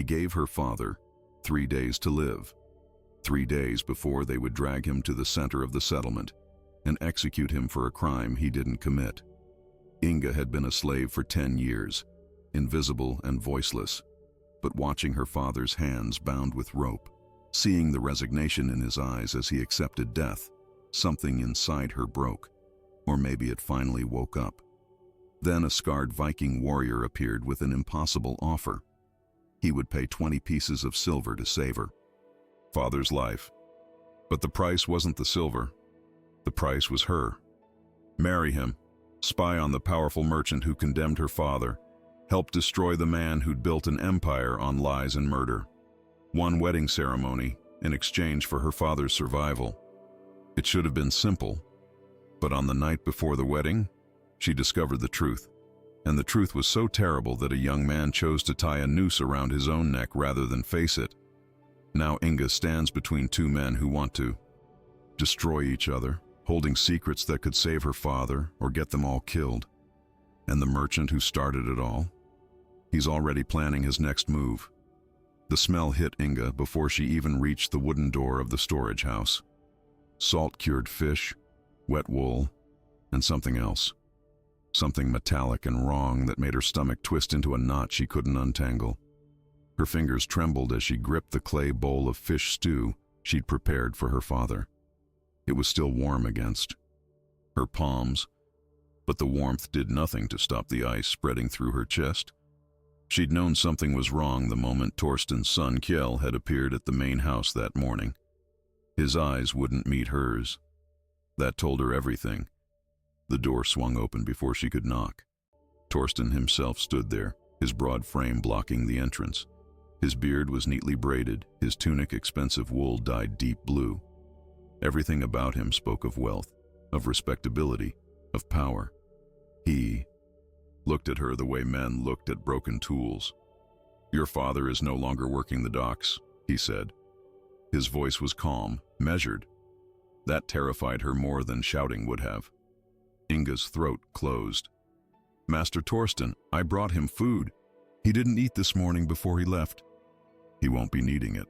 They gave her father 3 days to live, 3 days before they would drag him to the center of the settlement and execute him for a crime he didn't commit. Inga had been a slave for 10 years, invisible and voiceless, but watching her father's hands bound with rope, seeing the resignation in his eyes as he accepted death, something inside her broke, or maybe it finally woke up. Then a scarred Viking warrior appeared with an impossible offer. He would pay 20 pieces of silver to save her father's life. But the price wasn't the silver. The price was her. Marry him, spy on the powerful merchant who condemned her father, help destroy the man who'd built an empire on lies and murder. One wedding ceremony in exchange for her father's survival. It should have been simple, but on the night before the wedding, she discovered the truth. And the truth was so terrible that a young man chose to tie a noose around his own neck rather than face it. Now Inga stands between two men who want to destroy each other, holding secrets that could save her father or get them all killed. And the merchant who started it all? He's already planning his next move. The smell hit Inga before she even reached the wooden door of the storage house. Salt-cured fish, wet wool, and something else. Something metallic and wrong that made her stomach twist into a knot she couldn't untangle. Her fingers trembled as she gripped the clay bowl of fish stew she'd prepared for her father. It was still warm against her palms, but the warmth did nothing to stop the ice spreading through her chest. She'd known something was wrong the moment Torsten's son Kjell had appeared at the main house that morning. His eyes wouldn't meet hers. That told her everything. The door swung open before she could knock. Torsten himself stood there, his broad frame blocking the entrance. His beard was neatly braided, his tunic expensive wool dyed deep blue. Everything about him spoke of wealth, of respectability, of power. He looked at her the way men looked at broken tools. "Your father is no longer working the docks," he said. His voice was calm, measured. That terrified her more than shouting would have. Inga's throat closed. "Master Torsten, I brought him food. He didn't eat this morning before he left." "He won't be needing it."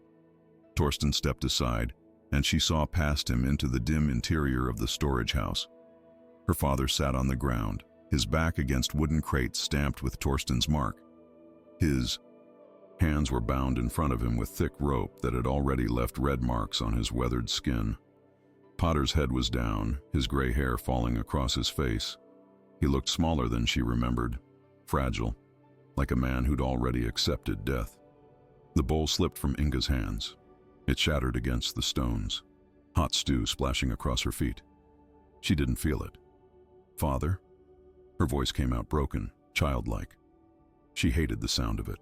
Torsten stepped aside, and she saw past him into the dim interior of the storage house. Her father sat on the ground, his back against wooden crates stamped with Torsten's mark. His hands were bound in front of him with thick rope that had already left red marks on his weathered skin. Potter's head was down, his gray hair falling across his face. He looked smaller than she remembered, fragile, like a man who'd already accepted death. The bowl slipped from Inga's hands. It shattered against the stones, hot stew splashing across her feet. She didn't feel it. "Father?" Her voice came out broken, childlike. She hated the sound of it.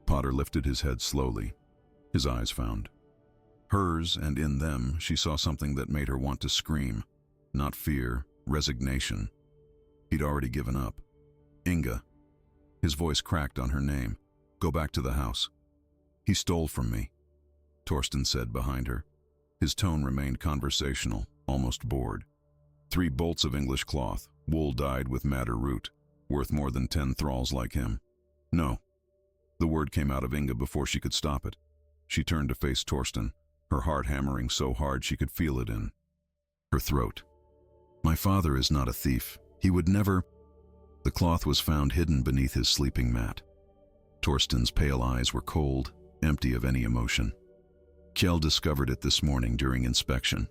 Potter lifted his head slowly, his eyes found hers, and in them she saw something that made her want to scream. Not fear, resignation. He'd already given up. "Inga." His voice cracked on her name. "Go back to the house." "He stole from me," Torsten said behind her. His tone remained conversational, almost bored. 3 bolts of English cloth, wool dyed with madder root, worth more than 10 thralls like him. "No." The word came out of Inga before she could stop it. She turned to face Torsten, her heart hammering so hard she could feel it in her throat. "My father is not a thief. He would never—" The cloth was found hidden beneath his sleeping mat. Torsten's pale eyes were cold, empty of any emotion. Kjell discovered it this morning during inspection.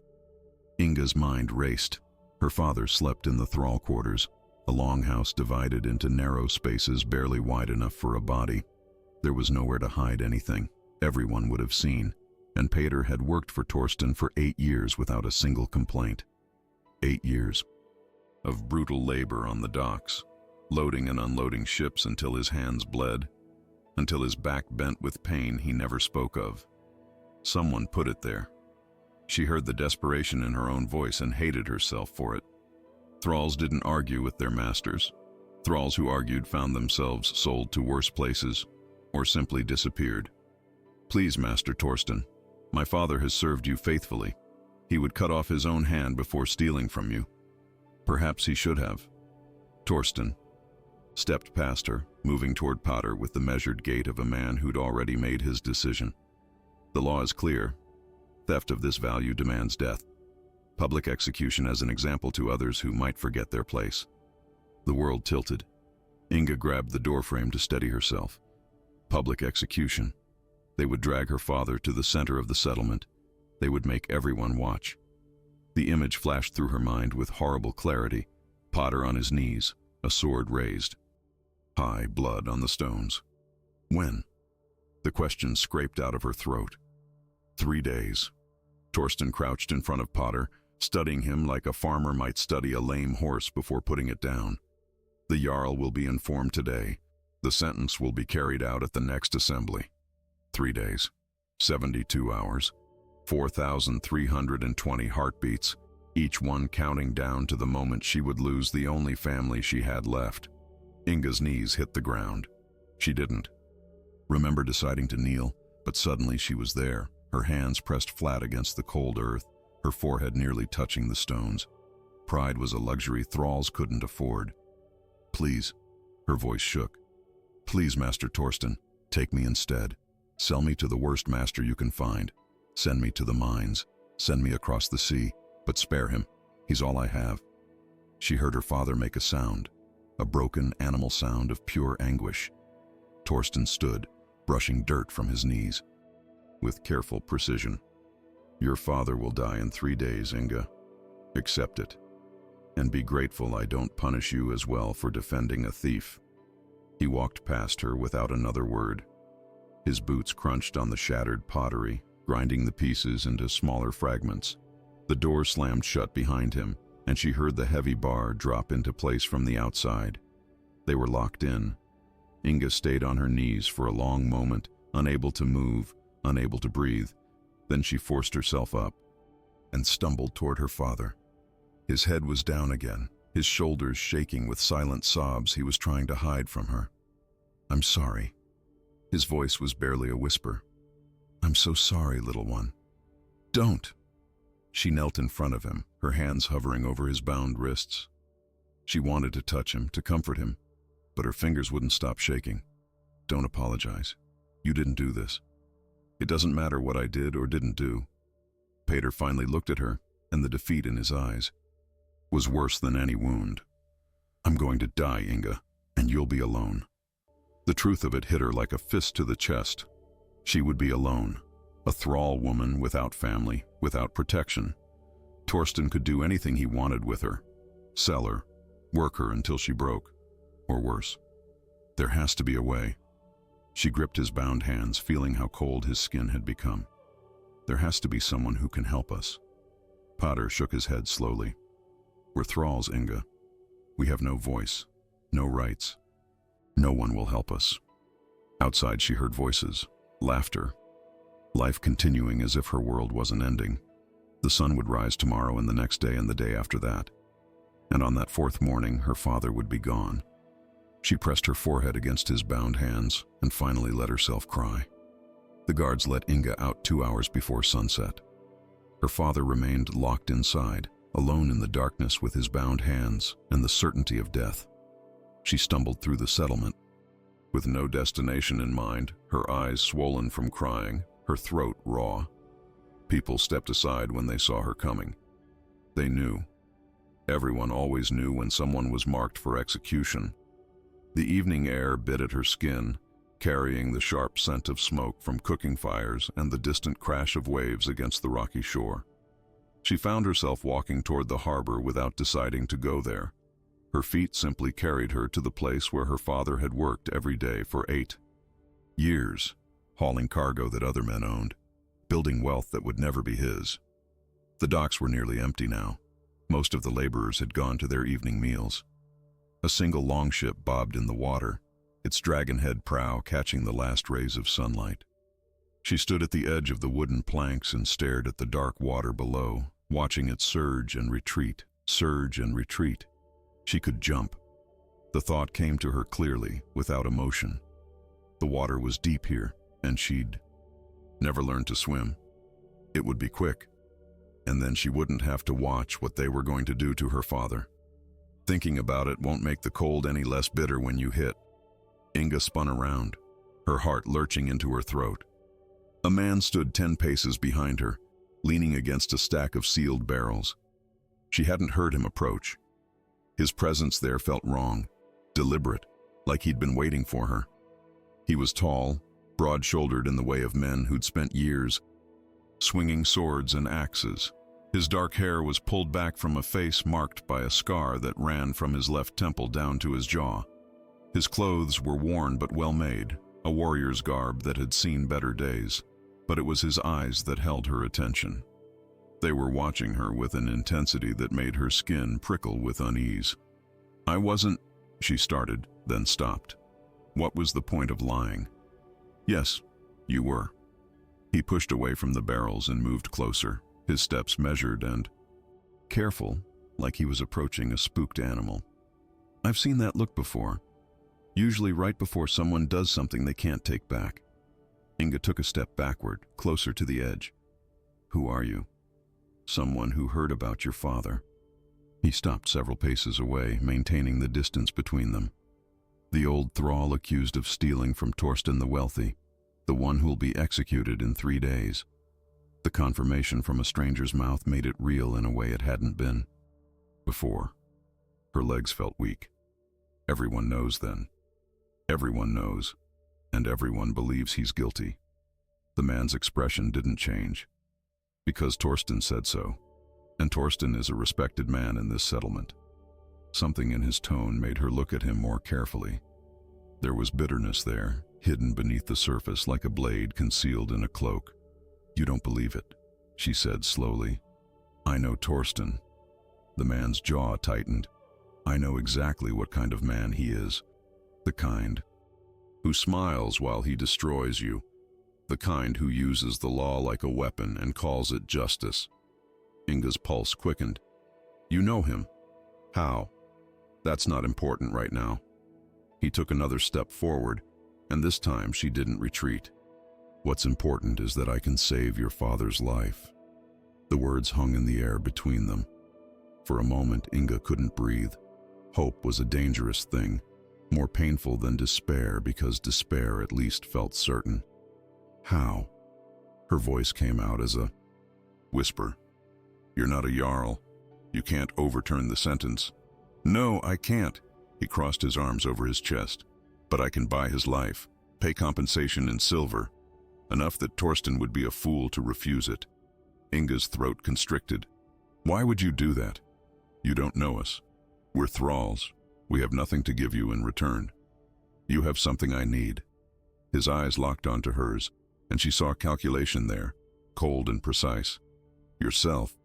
Inga's mind raced. Her father slept in the thrall quarters, a longhouse divided into narrow spaces barely wide enough for a body. There was nowhere to hide anything. Everyone would have seen. And Pater had worked for Torsten for 8 years without a single complaint. 8 years of brutal labor on the docks, loading and unloading ships until his hands bled, until his back bent with pain he never spoke of. Someone put it there. She heard the desperation in her own voice and hated herself for it. Thralls didn't argue with their masters. Thralls who argued found themselves sold to worse places, or simply disappeared. "Please, Master Torsten, my father has served you faithfully. He would cut off his own hand before stealing from you. Perhaps he should have." "Torsten." stepped past her, moving toward Potter with the measured gait of a man who'd already made his decision. The law is clear. Theft of this value demands death. Public execution as an example to others who might forget their place. The world tilted. Inga grabbed the doorframe to steady herself. Public execution. They would drag her father to the center of the settlement. They would make everyone watch. The image flashed through her mind with horrible clarity. Potter on his knees, a sword raised. High blood on the stones. When? The question scraped out of her throat. 3 days. Torsten crouched in front of Potter, studying him like a farmer might study a lame horse before putting it down. The Jarl will be informed today. The sentence will be carried out at the next assembly. 3 days. 72 hours. 4,320 heartbeats, each one counting down to the moment she would lose the only family she had left. Inga's knees hit the ground. She didn't remember deciding to kneel, but suddenly she was there, her hands pressed flat against the cold earth, her forehead nearly touching the stones. Pride was a luxury thralls couldn't afford. Please, her voice shook. Please, Master Torsten, take me instead. Sell me to the worst master you can find. Send me to the mines. Send me across the sea, but spare him. He's all I have. She heard her father make a sound, a broken animal sound of pure anguish. Torsten stood, brushing dirt from his knees. With careful precision. Your father will die in 3 days, Inga. Accept it. And be grateful I don't punish you as well for defending a thief. He walked past her without another word. His boots crunched on the shattered pottery, grinding the pieces into smaller fragments. The door slammed shut behind him, and she heard the heavy bar drop into place from the outside. They were locked in. Inga stayed on her knees for a long moment, unable to move, unable to breathe. Then she forced herself up and stumbled toward her father. His head was down again, his shoulders shaking with silent sobs he was trying to hide from her. I'm sorry. His voice was barely a whisper. I'm so sorry, little one. Don't. She knelt in front of him, her hands hovering over his bound wrists. She wanted to touch him, to comfort him, but her fingers wouldn't stop shaking. Don't apologize. You didn't do this. It doesn't matter what I did or didn't do. Peter finally looked at her, and the defeat in his eyes was worse than any wound. I'm going to die, Inga, and you'll be alone. The truth of it hit her like a fist to the chest. She would be alone, a thrall woman without family, without protection. Torsten could do anything he wanted with her. Sell her, work her until she broke, or worse. There has to be a way. She gripped his bound hands, feeling how cold his skin had become. There has to be someone who can help us. Potter shook his head slowly. We're thralls, Inga. We have no voice, no rights. No one will help us. Outside she heard voices, laughter. Life continuing as if her world wasn't ending. The sun would rise tomorrow and the next day and the day after that. And on that fourth morning, her father would be gone. She pressed her forehead against his bound hands and finally let herself cry. The guards let Inga out 2 hours before sunset. Her father remained locked inside, alone in the darkness with his bound hands and the certainty of death. She stumbled through the settlement. With no destination in mind, her eyes swollen from crying, her throat raw. People stepped aside when they saw her coming. They knew. Everyone always knew when someone was marked for execution. The evening air bit at her skin, carrying the sharp scent of smoke from cooking fires and the distant crash of waves against the rocky shore. She found herself walking toward the harbor without deciding to go there. Her feet simply carried her to the place where her father had worked every day for 8 years, hauling cargo that other men owned, building wealth that would never be his. The docks were nearly empty now. Most of the laborers had gone to their evening meals. A single longship bobbed in the water, its dragonhead prow catching the last rays of sunlight. She stood at the edge of the wooden planks and stared at the dark water below, watching it surge and retreat, surge and retreat. She could jump. The thought came to her clearly, without emotion. The water was deep here, and she'd never learn to swim. It would be quick, and then she wouldn't have to watch what they were going to do to her father. Thinking about it won't make the cold any less bitter when you hit. Inga spun around, her heart lurching into her throat. A man stood 10 paces behind her, leaning against a stack of sealed barrels. She hadn't heard him approach. His presence there felt wrong, deliberate, like he'd been waiting for her. He was tall, broad-shouldered in the way of men who'd spent years swinging swords and axes. His dark hair was pulled back from a face marked by a scar that ran from his left temple down to his jaw. His clothes were worn but well-made, a warrior's garb that had seen better days, but it was his eyes that held her attention. They were watching her with an intensity that made her skin prickle with unease. "I wasn't," she started, then stopped. What was the point of lying? "Yes, you were." He pushed away from the barrels and moved closer, his steps measured and careful, like he was approaching a spooked animal. "I've seen that look before, usually right before someone does something they can't take back." Inga took a step backward, closer to the edge. "Who are you?" "Someone who heard about your father." He stopped several paces away, maintaining the distance between them. "The old thrall accused of stealing from Torsten the Wealthy, the one who'll be executed in 3 days. The confirmation from a stranger's mouth made it real in a way it hadn't been before. Her legs felt weak. Everyone knows then. Everyone knows, and everyone believes he's guilty. The man's expression didn't change. Because Torsten said so, and Torsten is a respected man in this settlement. Something in his tone made her look at him more carefully. There was bitterness there, hidden beneath the surface like a blade concealed in a cloak. "You don't believe it," she said slowly. "I know Torsten." The man's jaw tightened. "I know exactly what kind of man he is. The kind who smiles while he destroys you. The kind who uses the law like a weapon and calls it justice." Inga's pulse quickened. "You know him. How?" "That's not important right now." He took another step forward, and this time she didn't retreat. "What's important is that I can save your father's life." The words hung in the air between them. For a moment, Inga couldn't breathe. Hope was a dangerous thing, more painful than despair because despair at least felt certain. "How?" Her voice came out as a whisper. "You're not a Jarl. You can't overturn the sentence." "No, I can't." He crossed his arms over his chest. "But I can buy his life, pay compensation in silver, enough that Torsten would be a fool to refuse it." Inga's throat constricted. "Why would you do that? You don't know us. We're thralls. We have nothing to give you in return. You have something I need." His eyes locked onto hers, and she saw calculation there, cold and precise. "Yourself,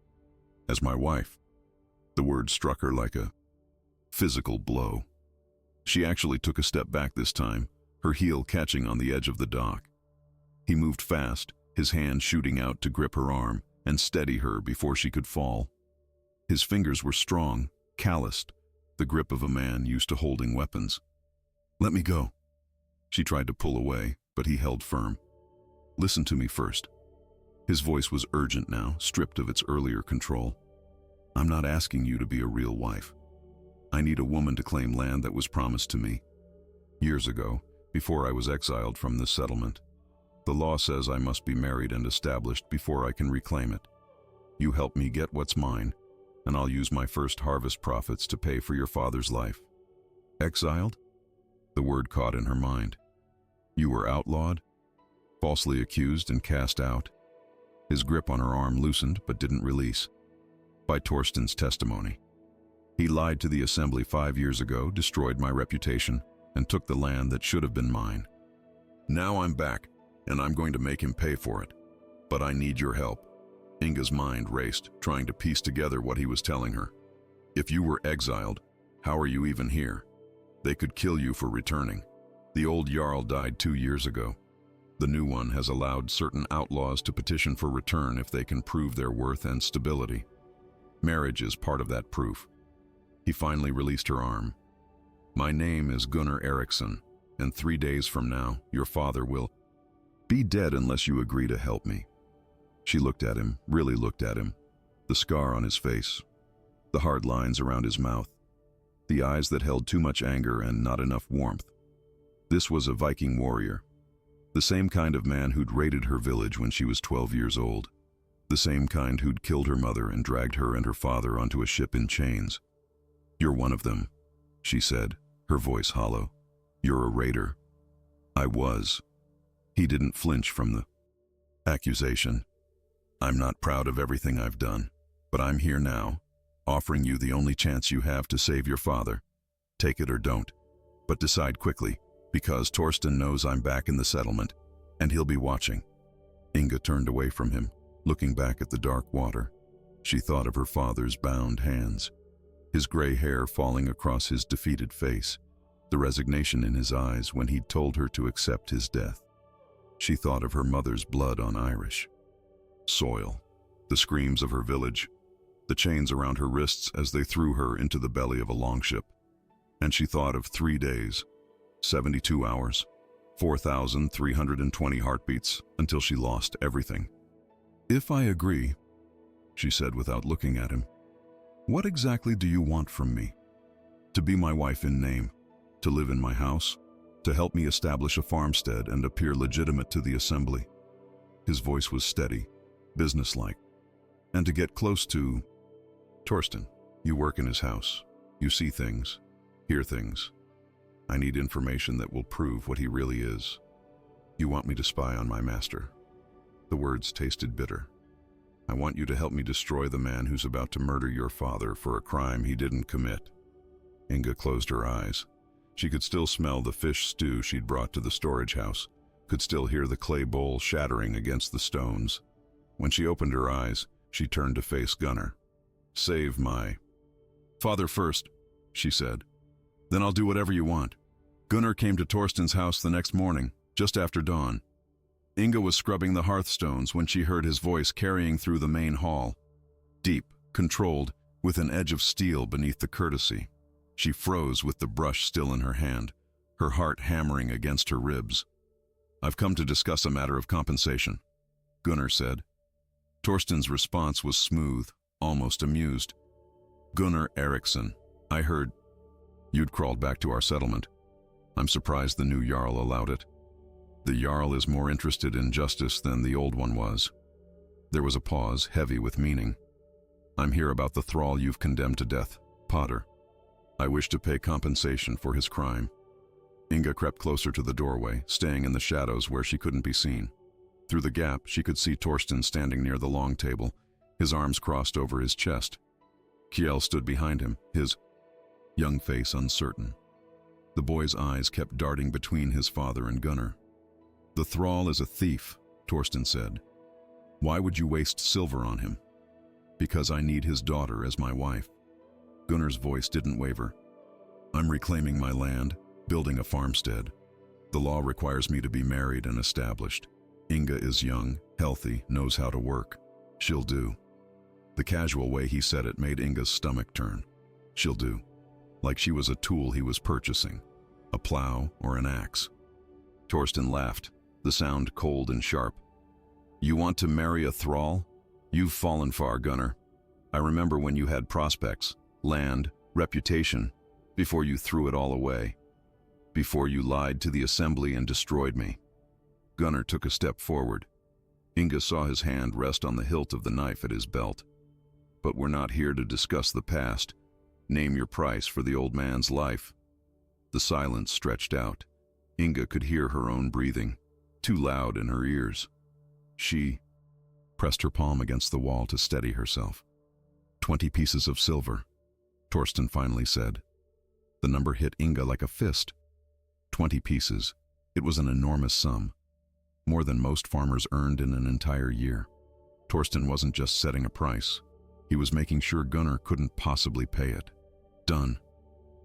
as my wife." The word struck her like a physical blow. She actually took a step back this time, her heel catching on the edge of the dock. He moved fast, his hand shooting out to grip her arm and steady her before she could fall. His fingers were strong, calloused, the grip of a man used to holding weapons. "Let me go." She tried to pull away, but he held firm. "Listen to me first." His voice was urgent now, stripped of its earlier control. "I'm not asking you to be a real wife. I need a woman to claim land that was promised to me years ago, before I was exiled from this settlement. The law says I must be married and established before I can reclaim it. You help me get what's mine, and I'll use my first harvest profits to pay for your father's life." "Exiled?" The word caught in her mind. "You were outlawed? Falsely accused and cast out?" His grip on her arm loosened but didn't release. "By Torsten's testimony. He lied to the assembly 5 years ago, destroyed my reputation, and took the land that should have been mine. Now I'm back, and I'm going to make him pay for it. But I need your help." Inga's mind raced, trying to piece together what he was telling her. "If you were exiled, how are you even here? They could kill you for returning. The old Jarl died 2 years ago. The new one has allowed certain outlaws to petition for return if they can prove their worth and stability. Marriage is part of that proof." He finally released her arm. "My name is Gunnar Eriksson, and 3 days from now, your father will be dead unless you agree to help me." She looked at him, really looked at him. The scar on his face, the hard lines around his mouth. the eyes that held too much anger and not enough warmth. This was a Viking warrior, the same kind of man who'd raided her village when she was 12 years old, the same kind who'd killed her mother and dragged her and her father onto a ship in chains. "You're one of them," she said, her voice hollow. "You're a raider." "I was." He didn't flinch from the accusation. "I'm not proud of everything I've done, but I'm here now, offering you the only chance you have to save your father. Take it or don't, but decide quickly, because Torsten knows I'm back in the settlement, and he'll be watching." Inga turned away from him, looking back at the dark water. She thought of her father's bound hands, his gray hair falling across his defeated face, the resignation in his eyes when he'd told her to accept his death. She thought of her mother's blood on Irish soil, the screams of her village, the chains around her wrists as they threw her into the belly of a longship. And she thought of 3 days, 72 hours, 4,320 heartbeats until she lost everything. "If I agree," she said without looking at him, "what exactly do you want from me? To be my wife in name, to live in my house, to help me establish a farmstead and appear legitimate to the assembly." His voice was steady, businesslike. "And to get close to Torsten. You work in his house. You see things, hear things. I need information that will prove what he really is. You want me to spy on my master." The words tasted bitter. "I want you to help me destroy the man who's about to murder your father for a crime he didn't commit." Inga closed her eyes. She could still smell the fish stew she'd brought to the storage house, could still hear the clay bowl shattering against the stones. When she opened her eyes, she turned to face Gunnar. "Save my father first," she said. "Then I'll do whatever you want." Gunnar came to Torsten's house the next morning, just after dawn. Inga was scrubbing the hearthstones when she heard his voice carrying through the main hall. Deep, controlled, with an edge of steel beneath the courtesy. She froze with the brush still in her hand, her heart hammering against her ribs. "I've come to discuss a matter of compensation," Gunnar said. Torsten's response was smooth, almost amused. "Gunnar Eriksson, I heard you'd crawled back to our settlement. I'm surprised the new Jarl allowed it. The Jarl is more interested in justice than the old one was." There was a pause, heavy with meaning. "I'm here about the thrall you've condemned to death, Potter. I wish to pay compensation for his crime." Inga crept closer to the doorway, staying in the shadows where she couldn't be seen. Through the gap, she could see Torsten standing near the long table, his arms crossed over his chest. Kjell stood behind him, his young face uncertain. The boy's eyes kept darting between his father and Gunnar. "The thrall is a thief," Torsten said. "Why would you waste silver on him?" "Because I need his daughter as my wife." Gunnar's voice didn't waver. "I'm reclaiming my land, building a farmstead. The law requires me to be married and established. Inga is young, healthy, knows how to work. She'll do." The casual way he said it made Inga's stomach turn. "She'll do." Like she was a tool he was purchasing, a plow or an axe. Torsten laughed, the sound cold and sharp. "You want to marry a thrall? You've fallen far, Gunnar. I remember when you had prospects, land, reputation, before you threw it all away. Before you lied to the assembly and destroyed me." Gunnar took a step forward. Inga saw his hand rest on the hilt of the knife at his belt. "But we're not here to discuss the past. Name your price for the old man's life." The silence stretched out. Inga could hear her own breathing, too loud in her ears. She pressed her palm against the wall to steady herself. 20 pieces of silver," Torsten finally said. The number hit Inga like a fist. 20 pieces. It was an enormous sum. More than most farmers earned in an entire year. Torsten wasn't just setting a price. He was making sure Gunnar couldn't possibly pay it. "Done."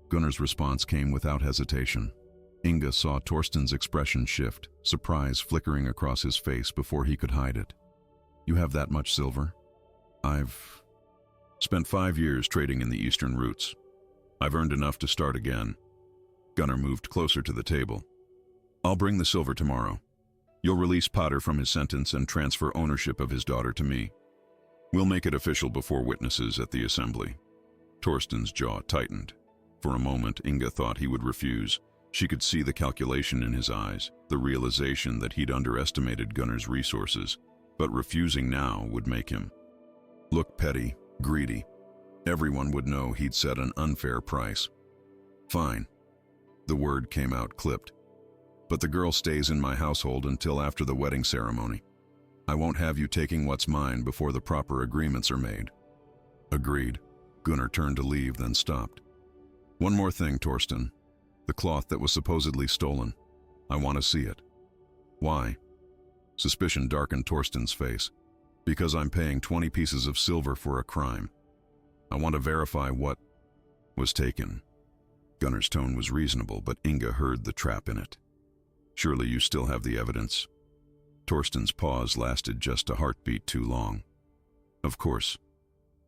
Gunnar's response came without hesitation. Inga saw Torsten's expression shift, surprise flickering across his face before he could hide it. "You have that much silver?" "I've spent 5 years trading in the eastern routes. I've earned enough to start again." Gunnar moved closer to the table. "I'll bring the silver tomorrow. You'll release Potter from his sentence and transfer ownership of his daughter to me. We'll make it official before witnesses at the assembly." Torsten's jaw tightened. For a moment, Inga thought he would refuse. She could see the calculation in his eyes, the realization that he'd underestimated Gunnar's resources, but refusing now would make him look petty, greedy. Everyone would know he'd set an unfair price. Fine. The word came out clipped. But the girl stays in my household until after the wedding ceremony. I won't have you taking what's mine before the proper agreements are made. Agreed. Gunnar turned to leave, then stopped. One more thing, Torsten. The cloth that was supposedly stolen. I want to see it. Why? Suspicion darkened Torsten's face. Because I'm paying 20 pieces of silver for a crime. I want to verify what was taken. Gunnar's tone was reasonable, but Inga heard the trap in it. Surely you still have the evidence. Torsten's pause lasted just a heartbeat too long. Of course.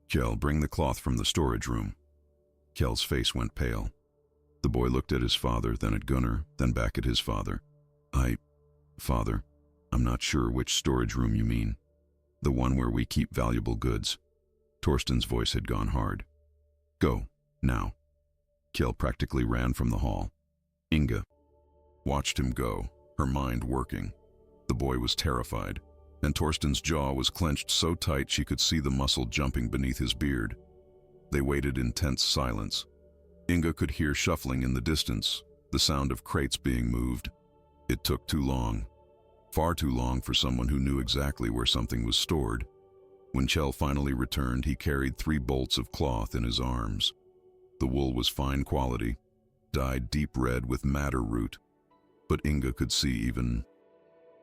Kjell, bring the cloth from the storage room. Kjell's face went pale. The boy looked at his father, then at Gunnar, then back at his father. Father, I'm not sure which storage room you mean. The one where we keep valuable goods. Torsten's voice had gone hard. Go, now. Kjell practically ran from the hall. Inga watched him go, her mind working. The boy was terrified, and Torsten's jaw was clenched so tight she could see the muscle jumping beneath his beard. They waited in tense silence. Inga could hear shuffling in the distance, the sound of crates being moved. It took too long. Far too long for someone who knew exactly where something was stored. When Kjell finally returned, he carried 3 bolts of cloth in his arms. The wool was fine quality, dyed deep red with madder root. But Inga could see even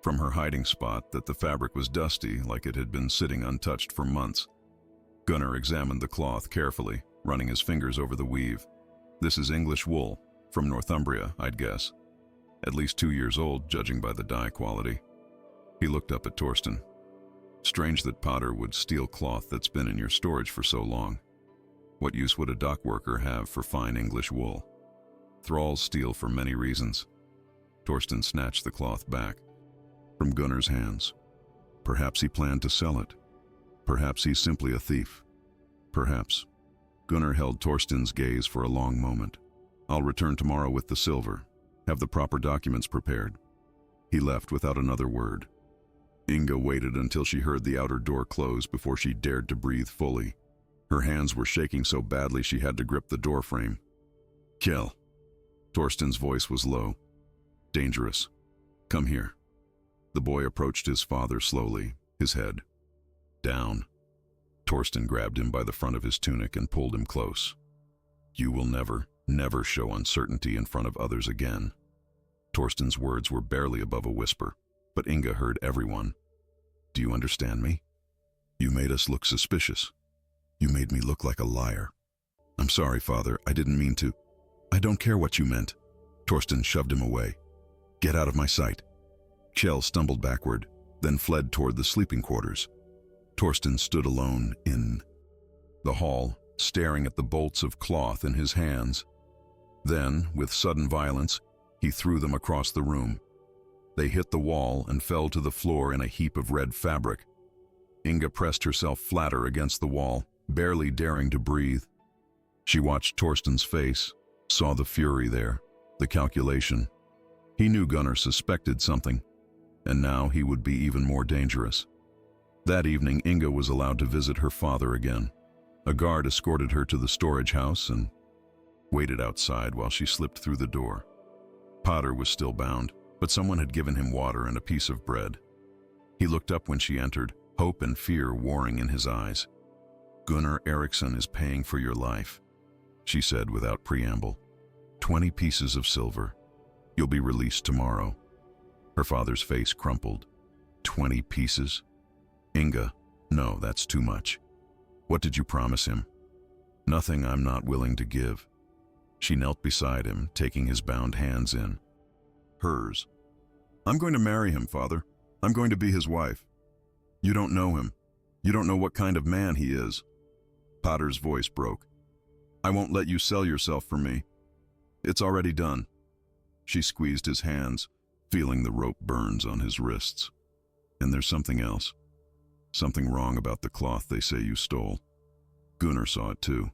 from her hiding spot that the fabric was dusty, like it had been sitting untouched for months. Gunnar examined the cloth carefully, running his fingers over the weave. This is English wool, from Northumbria, I'd guess. At least 2 years old, judging by the dye quality. He looked up at Torsten. Strange that Potter would steal cloth that's been in your storage for so long. What use would a dock worker have for fine English wool? Thralls steal for many reasons. Torsten snatched the cloth back from Gunnar's hands. Perhaps he planned to sell it. Perhaps he's simply a thief. Perhaps. Gunnar held Torsten's gaze for a long moment. I'll return tomorrow with the silver. Have the proper documents prepared. He left without another word. Inga waited until she heard the outer door close before she dared to breathe fully. Her hands were shaking so badly she had to grip the door frame. Kjell. Torsten's voice was low. Dangerous. Come here. The boy approached his father slowly, his head down. Torsten grabbed him by the front of his tunic and pulled him close. You will never show uncertainty in front of others again. Torsten's words were barely above a whisper, but Inga heard everyone. Do you understand me? You made us look suspicious. You made me look like a liar. I'm sorry, father, I didn't mean to. I don't care what you meant. Torsten shoved him away. Get out of my sight. Kjell stumbled backward, then fled toward the sleeping quarters. Torsten stood alone in the hall, staring at the bolts of cloth in his hands. Then, with sudden violence, he threw them across the room. They hit the wall and fell to the floor in a heap of red fabric. Inga pressed herself flatter against the wall, barely daring to breathe. She watched Torsten's face, saw the fury there, the calculation. He knew Gunnar suspected something, and now he would be even more dangerous. That evening, Inga was allowed to visit her father again. A guard escorted her to the storage house and waited outside while she slipped through the door. Potter was still bound, but someone had given him water and a piece of bread. He looked up when she entered, hope and fear warring in his eyes. Gunnar Eriksson is paying for your life, she said without preamble. 20 pieces of silver. You'll be released tomorrow. Her father's face crumpled. 20 pieces? Inga, no, that's too much. What did you promise him? Nothing I'm not willing to give. She knelt beside him, taking his bound hands in hers. I'm going to marry him, father. I'm going to be his wife. You don't know him. You don't know what kind of man he is. Potter's voice broke. I won't let you sell yourself for me. It's already done. She squeezed his hands, feeling the rope burns on his wrists. And there's something else. Something wrong about the cloth they say you stole. Gunnar saw it too.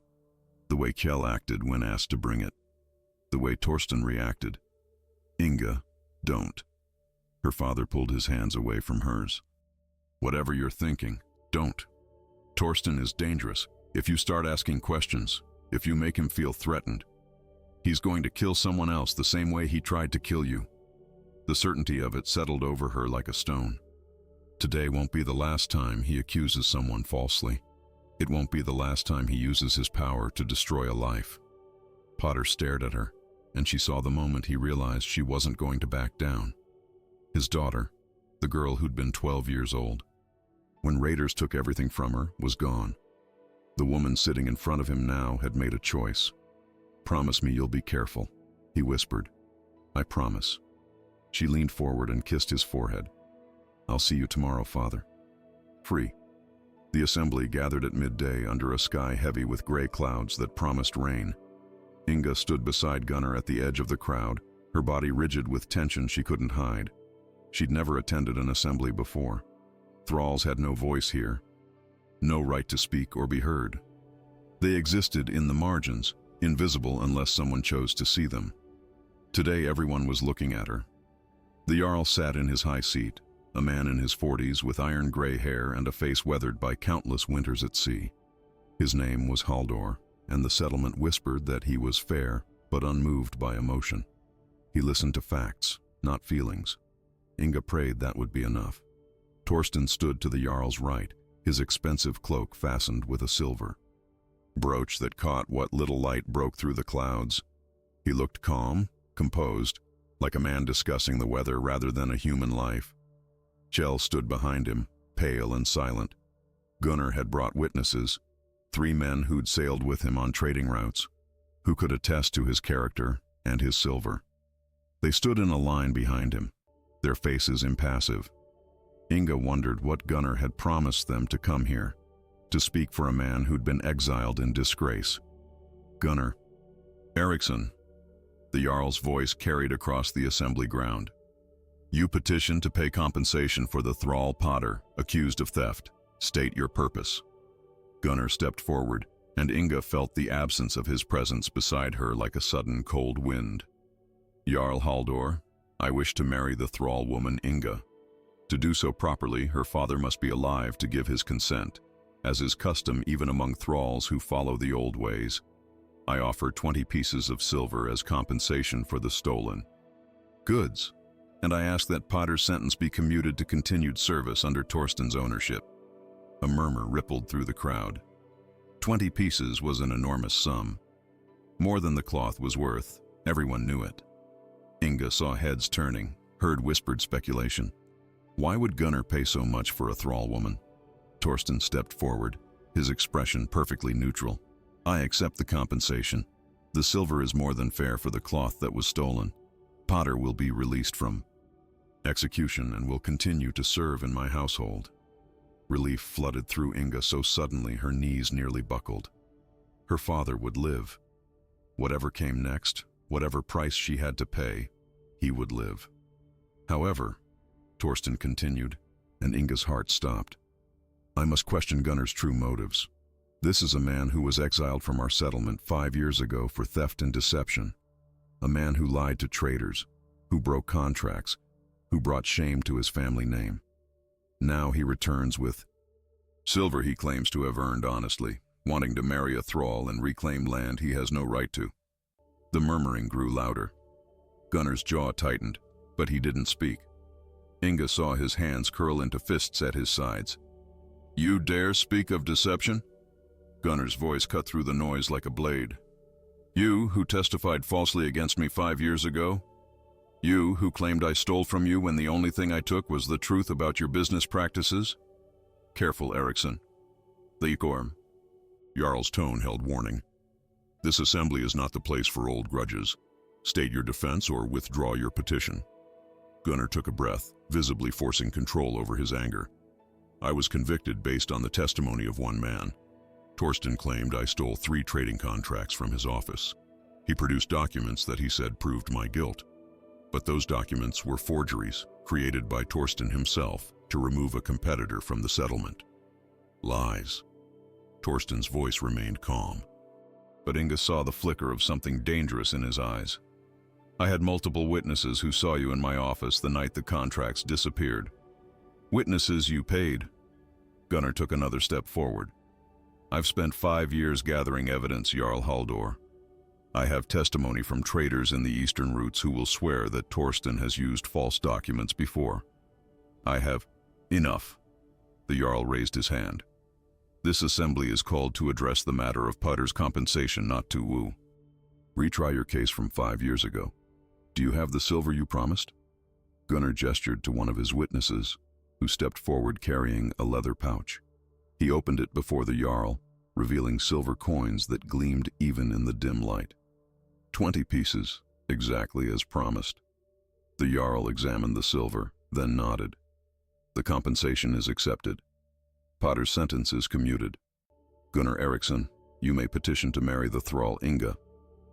The way Kjell acted when asked to bring it. The way Torsten reacted. Inga, don't. Her father pulled his hands away from hers. Whatever you're thinking, don't. Torsten is dangerous. If you start asking questions, if you make him feel threatened, he's going to kill someone else the same way he tried to kill you. The certainty of it settled over her like a stone. Today won't be the last time he accuses someone falsely. It won't be the last time he uses his power to destroy a life. Potter stared at her, and she saw the moment he realized she wasn't going to back down. His daughter, the girl who'd been 12 years old, when raiders took everything from her, was gone. The woman sitting in front of him now had made a choice. "Promise me you'll be careful," he whispered. "I promise." She leaned forward and kissed his forehead. "I'll see you tomorrow, Father." Free. The assembly gathered at midday under a sky heavy with gray clouds that promised rain. Inga stood beside Gunnar at the edge of the crowd, her body rigid with tension she couldn't hide. She'd never attended an assembly before. Thralls had no voice here, no right to speak or be heard. They existed in the margins, invisible unless someone chose to see them. Today everyone was looking at her. The Jarl sat in his high seat, a man in his 40s with iron gray hair and a face weathered by countless winters at sea. His name was Haldor, and the settlement whispered that he was fair but unmoved by emotion. He listened to facts, not feelings. Inga prayed that would be enough. Torsten stood to the Jarl's right, his expensive cloak fastened with a silver brooch that caught what little light broke through the clouds. He looked calm, composed, like a man discussing the weather rather than a human life. Kjell stood behind him, pale and silent. Gunnar had brought witnesses, 3 men who'd sailed with him on trading routes, who could attest to his character and his silver. They stood in a line behind him, their faces impassive. Inga wondered what Gunnar had promised them to come here, to speak for a man who'd been exiled in disgrace. Gunnar. Eriksson. The Jarl's voice carried across the assembly ground. You petitioned to pay compensation for the thrall Potter, accused of theft. State your purpose. Gunnar stepped forward, and Inga felt the absence of his presence beside her like a sudden cold wind. Jarl Haldor, I wish to marry the thrall woman Inga. To do so properly, her father must be alive to give his consent, as is custom even among thralls who follow the old ways. I offer 20 pieces of silver as compensation for the stolen goods, and I ask that Potter's sentence be commuted to continued service under Torsten's ownership. A murmur rippled through the crowd. 20 pieces was an enormous sum. More than the cloth was worth, everyone knew it. Inga saw heads turning, heard whispered speculation. Why would Gunnar pay so much for a thrall woman? Torsten stepped forward, his expression perfectly neutral. I accept the compensation. The silver is more than fair for the cloth that was stolen. Potter will be released from execution and will continue to serve in my household. Relief flooded through Inga so suddenly her knees nearly buckled. Her father would live. Whatever came next, whatever price she had to pay, he would live. However, Torsten continued, and Inga's heart stopped. I must question Gunnar's true motives. This is a man who was exiled from our settlement 5 years ago for theft and deception. A man who lied to traders, who broke contracts, who brought shame to his family name. Now he returns with silver he claims to have earned honestly, wanting to marry a thrall and reclaim land he has no right to. The murmuring grew louder. Gunnar's jaw tightened, but he didn't speak. Inga saw his hands curl into fists at his sides. You dare speak of deception? Gunnar's voice cut through the noise like a blade. You, who testified falsely against me 5 years ago? You, who claimed I stole from you when the only thing I took was the truth about your business practices? Careful, Eriksson. Likorm. Jarl's tone held warning. This assembly is not the place for old grudges. State your defense or withdraw your petition. Gunnar took a breath, visibly forcing control over his anger. I was convicted based on the testimony of one man. Torsten claimed I stole 3 trading contracts from his office. He produced documents that he said proved my guilt. But those documents were forgeries, created by Torsten himself to remove a competitor from the settlement. Lies. Torsten's voice remained calm. but Inga saw the flicker of something dangerous in his eyes. I had multiple witnesses who saw you in my office the night the contracts disappeared. Witnesses you paid. Gunnar took another step forward. I've spent 5 years gathering evidence, Jarl Haldor. I have testimony from traders in the eastern routes who will swear that Torsten has used false documents before. I have... Enough. The Jarl raised his hand. This assembly is called to address the matter of Putter's compensation, not to woo. Retry your case from 5 years ago. Do you have the silver you promised? Gunnar gestured to one of his witnesses, who stepped forward carrying a leather pouch. He opened it before the Jarl, revealing silver coins that gleamed even in the dim light. 20 pieces, exactly as promised. The Jarl examined the silver, then nodded. The compensation is accepted. Potter's sentence is commuted. Gunnar Eriksson, you may petition to marry the thrall Inga,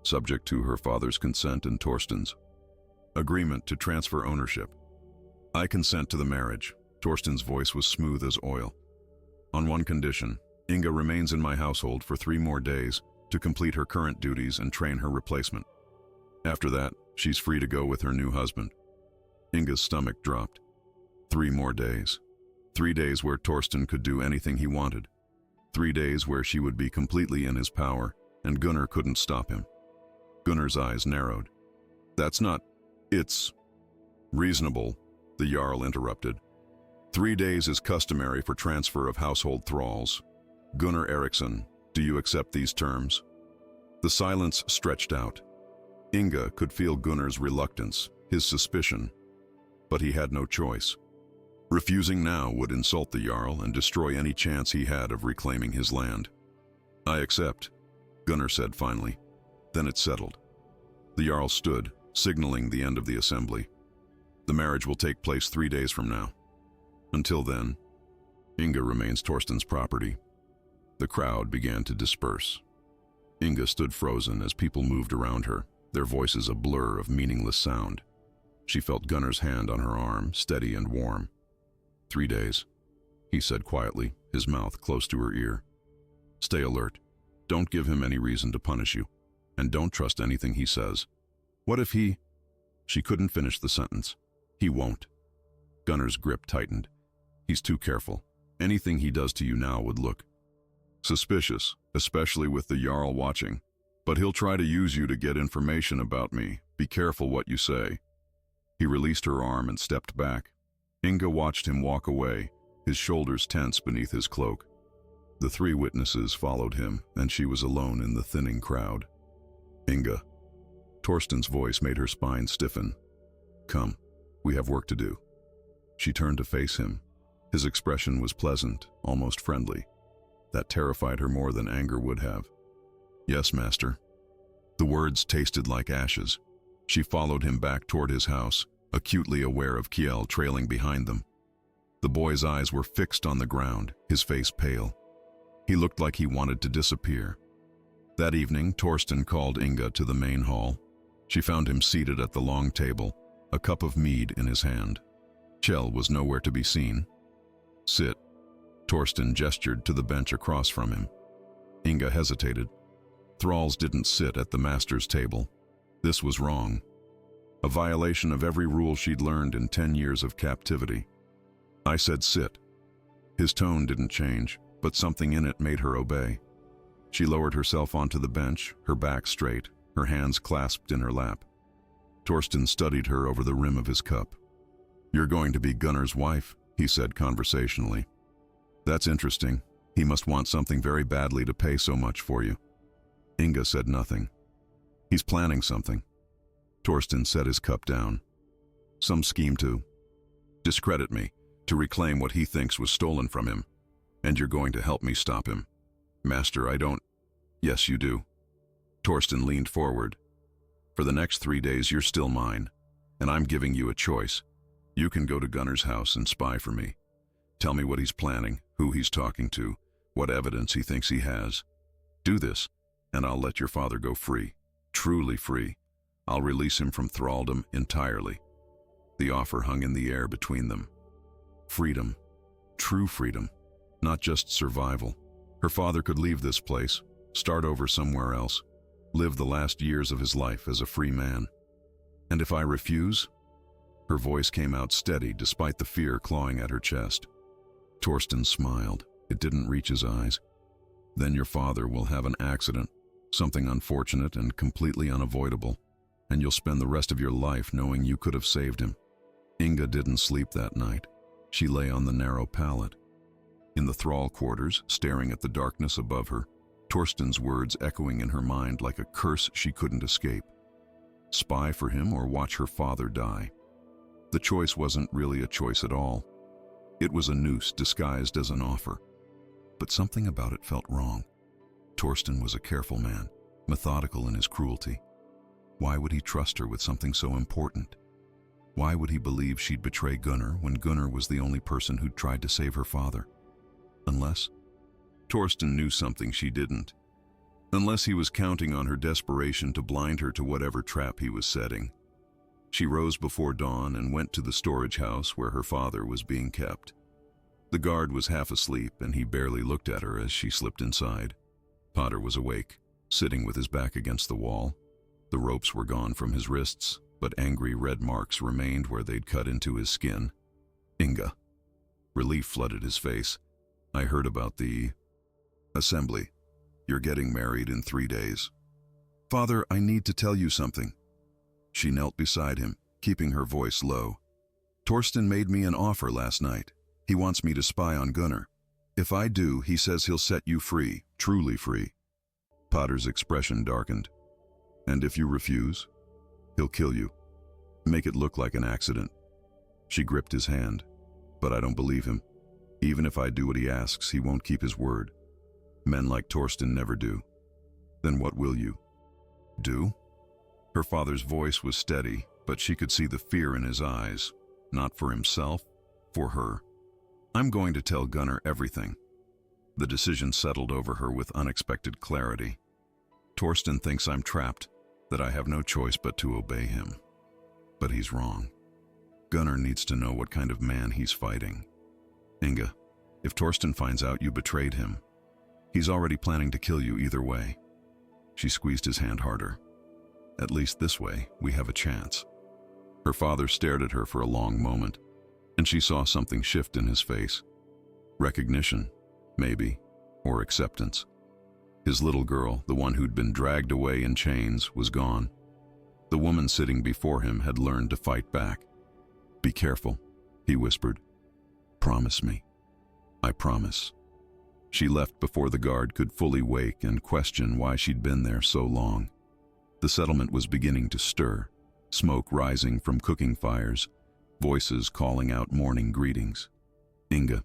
subject to her father's consent and Torsten's. Agreement to transfer ownership. I consent to the marriage. Torsten's voice was smooth as oil. On one condition, Inga remains in my household for 3 more days to complete her current duties and train her replacement. After that, she's free to go with her new husband. Inga's stomach dropped. 3 more days. 3 days where Torsten could do anything he wanted. 3 days where she would be completely in his power, and Gunnar couldn't stop him. Gunnar's eyes narrowed. That's not... It's... reasonable, the Jarl interrupted. 3 days is customary for transfer of household thralls. Gunnar Eriksson, do you accept these terms? The silence stretched out. Inga could feel Gunnar's reluctance, his suspicion, but he had no choice. Refusing now would insult the Jarl and destroy any chance he had of reclaiming his land. I accept, Gunnar said finally. Then it settled. The Jarl stood, signaling the end of the assembly. The marriage will take place 3 days from now. Until then, Inga remains Torsten's property. The crowd began to disperse. Inga stood frozen as people moved around her, their voices a blur of meaningless sound. She felt Gunnar's hand on her arm, steady and warm. 3 days, he said quietly, his mouth close to her ear. Stay alert. Don't give him any reason to punish you, and don't trust anything he says. What if he... She couldn't finish the sentence. He won't. Gunnar's grip tightened. He's too careful. Anything he does to you now would look suspicious, especially with the Jarl watching. But he'll try to use you to get information about me. Be careful what you say. He released her arm and stepped back. Inga watched him walk away, his shoulders tense beneath his cloak. The 3 witnesses followed him, and she was alone in the thinning crowd. Inga. Torsten's voice made her spine stiffen. Come, we have work to do. She turned to face him. His expression was pleasant, almost friendly. That terrified her more than anger would have. Yes, master. The words tasted like ashes. She followed him back toward his house, acutely aware of Kiel trailing behind them. The boy's eyes were fixed on the ground, his face pale. He looked like he wanted to disappear. That evening, Torsten called Inga to the main hall. She found him seated at the long table, a cup of mead in his hand. Kjell was nowhere to be seen. Sit. Torsten gestured to the bench across from him. Inga hesitated. Thralls didn't sit at the master's table. This was wrong. A violation of every rule she'd learned in 10 years of captivity. I said sit. His tone didn't change, but something in it made her obey. She lowered herself onto the bench, her back straight, her hands clasped in her lap. Torsten studied her over the rim of his cup. You're going to be Gunnar's wife, he said conversationally. That's interesting. He must want something very badly to pay so much for you. Inga said nothing. He's planning something. Torsten set his cup down. Some scheme to discredit me, to reclaim what he thinks was stolen from him. And you're going to help me stop him. Master, I don't... Yes, you do. Torsten leaned forward. For the next 3 days, you're still mine, and I'm giving you a choice. You can go to Gunnar's house and spy for me. Tell me what he's planning, who he's talking to, what evidence he thinks he has. Do this, and I'll let your father go free, truly free. I'll release him from thraldom entirely. The offer hung in the air between them. Freedom, true freedom, not just survival. Her father could leave this place, Start over somewhere else. Live the last years of his life as a free man. And if I refuse? Her voice came out steady despite the fear clawing at her chest. Torsten smiled. It didn't reach his eyes. Then your father will have an accident, something unfortunate and completely unavoidable, and you'll spend the rest of your life knowing you could have saved him. Inga didn't sleep that night. She lay on the narrow pallet. In the thrall quarters, staring at the darkness above her, Torsten's words echoing in her mind like a curse she couldn't escape. Spy for him or watch her father die? The choice wasn't really a choice at all. It was a noose disguised as an offer. But something about it felt wrong. Torsten was a careful man, methodical in his cruelty. Why would he trust her with something so important? Why would he believe she'd betray Gunnar when Gunnar was the only person who'd tried to save her father? Unless Torsten knew something she didn't. Unless he was counting on her desperation to blind her to whatever trap he was setting. She rose before dawn and went to the storage house where her father was being kept. The guard was half asleep and he barely looked at her as she slipped inside. Potter was awake, sitting with his back against the wall. The ropes were gone from his wrists, but angry red marks remained where they'd cut into his skin. Inga. Relief flooded his face. I heard about the assembly. You're getting married in 3 days. Father, I need to tell you something. She knelt beside him, keeping her voice low. Torsten made me an offer last night. He wants me to spy on Gunnar. If I do, he says he'll set you free, truly free. Potter's expression darkened. And if you refuse, he'll kill you. Make it look like an accident. She gripped his hand. But I don't believe him. Even if I do what he asks, he won't keep his word. Men like Torsten never do. Then what will you do? Her father's voice was steady, but she could see the fear in his eyes. Not for himself, for her. I'm going to tell Gunnar everything. The decision settled over her with unexpected clarity. Torsten thinks I'm trapped, that I have no choice but to obey him. But he's wrong. Gunnar needs to know what kind of man he's fighting. Inga, if Torsten finds out you betrayed him, he's already planning to kill you either way. She squeezed his hand harder. At least this way, we have a chance. Her father stared at her for a long moment, and she saw something shift in his face. Recognition, maybe, or acceptance. His little girl, the one who'd been dragged away in chains, was gone. The woman sitting before him had learned to fight back. Be careful, he whispered. Promise me. I promise. She left before the guard could fully wake and question why she'd been there so long. The settlement was beginning to stir, smoke rising from cooking fires, voices calling out morning greetings. Inga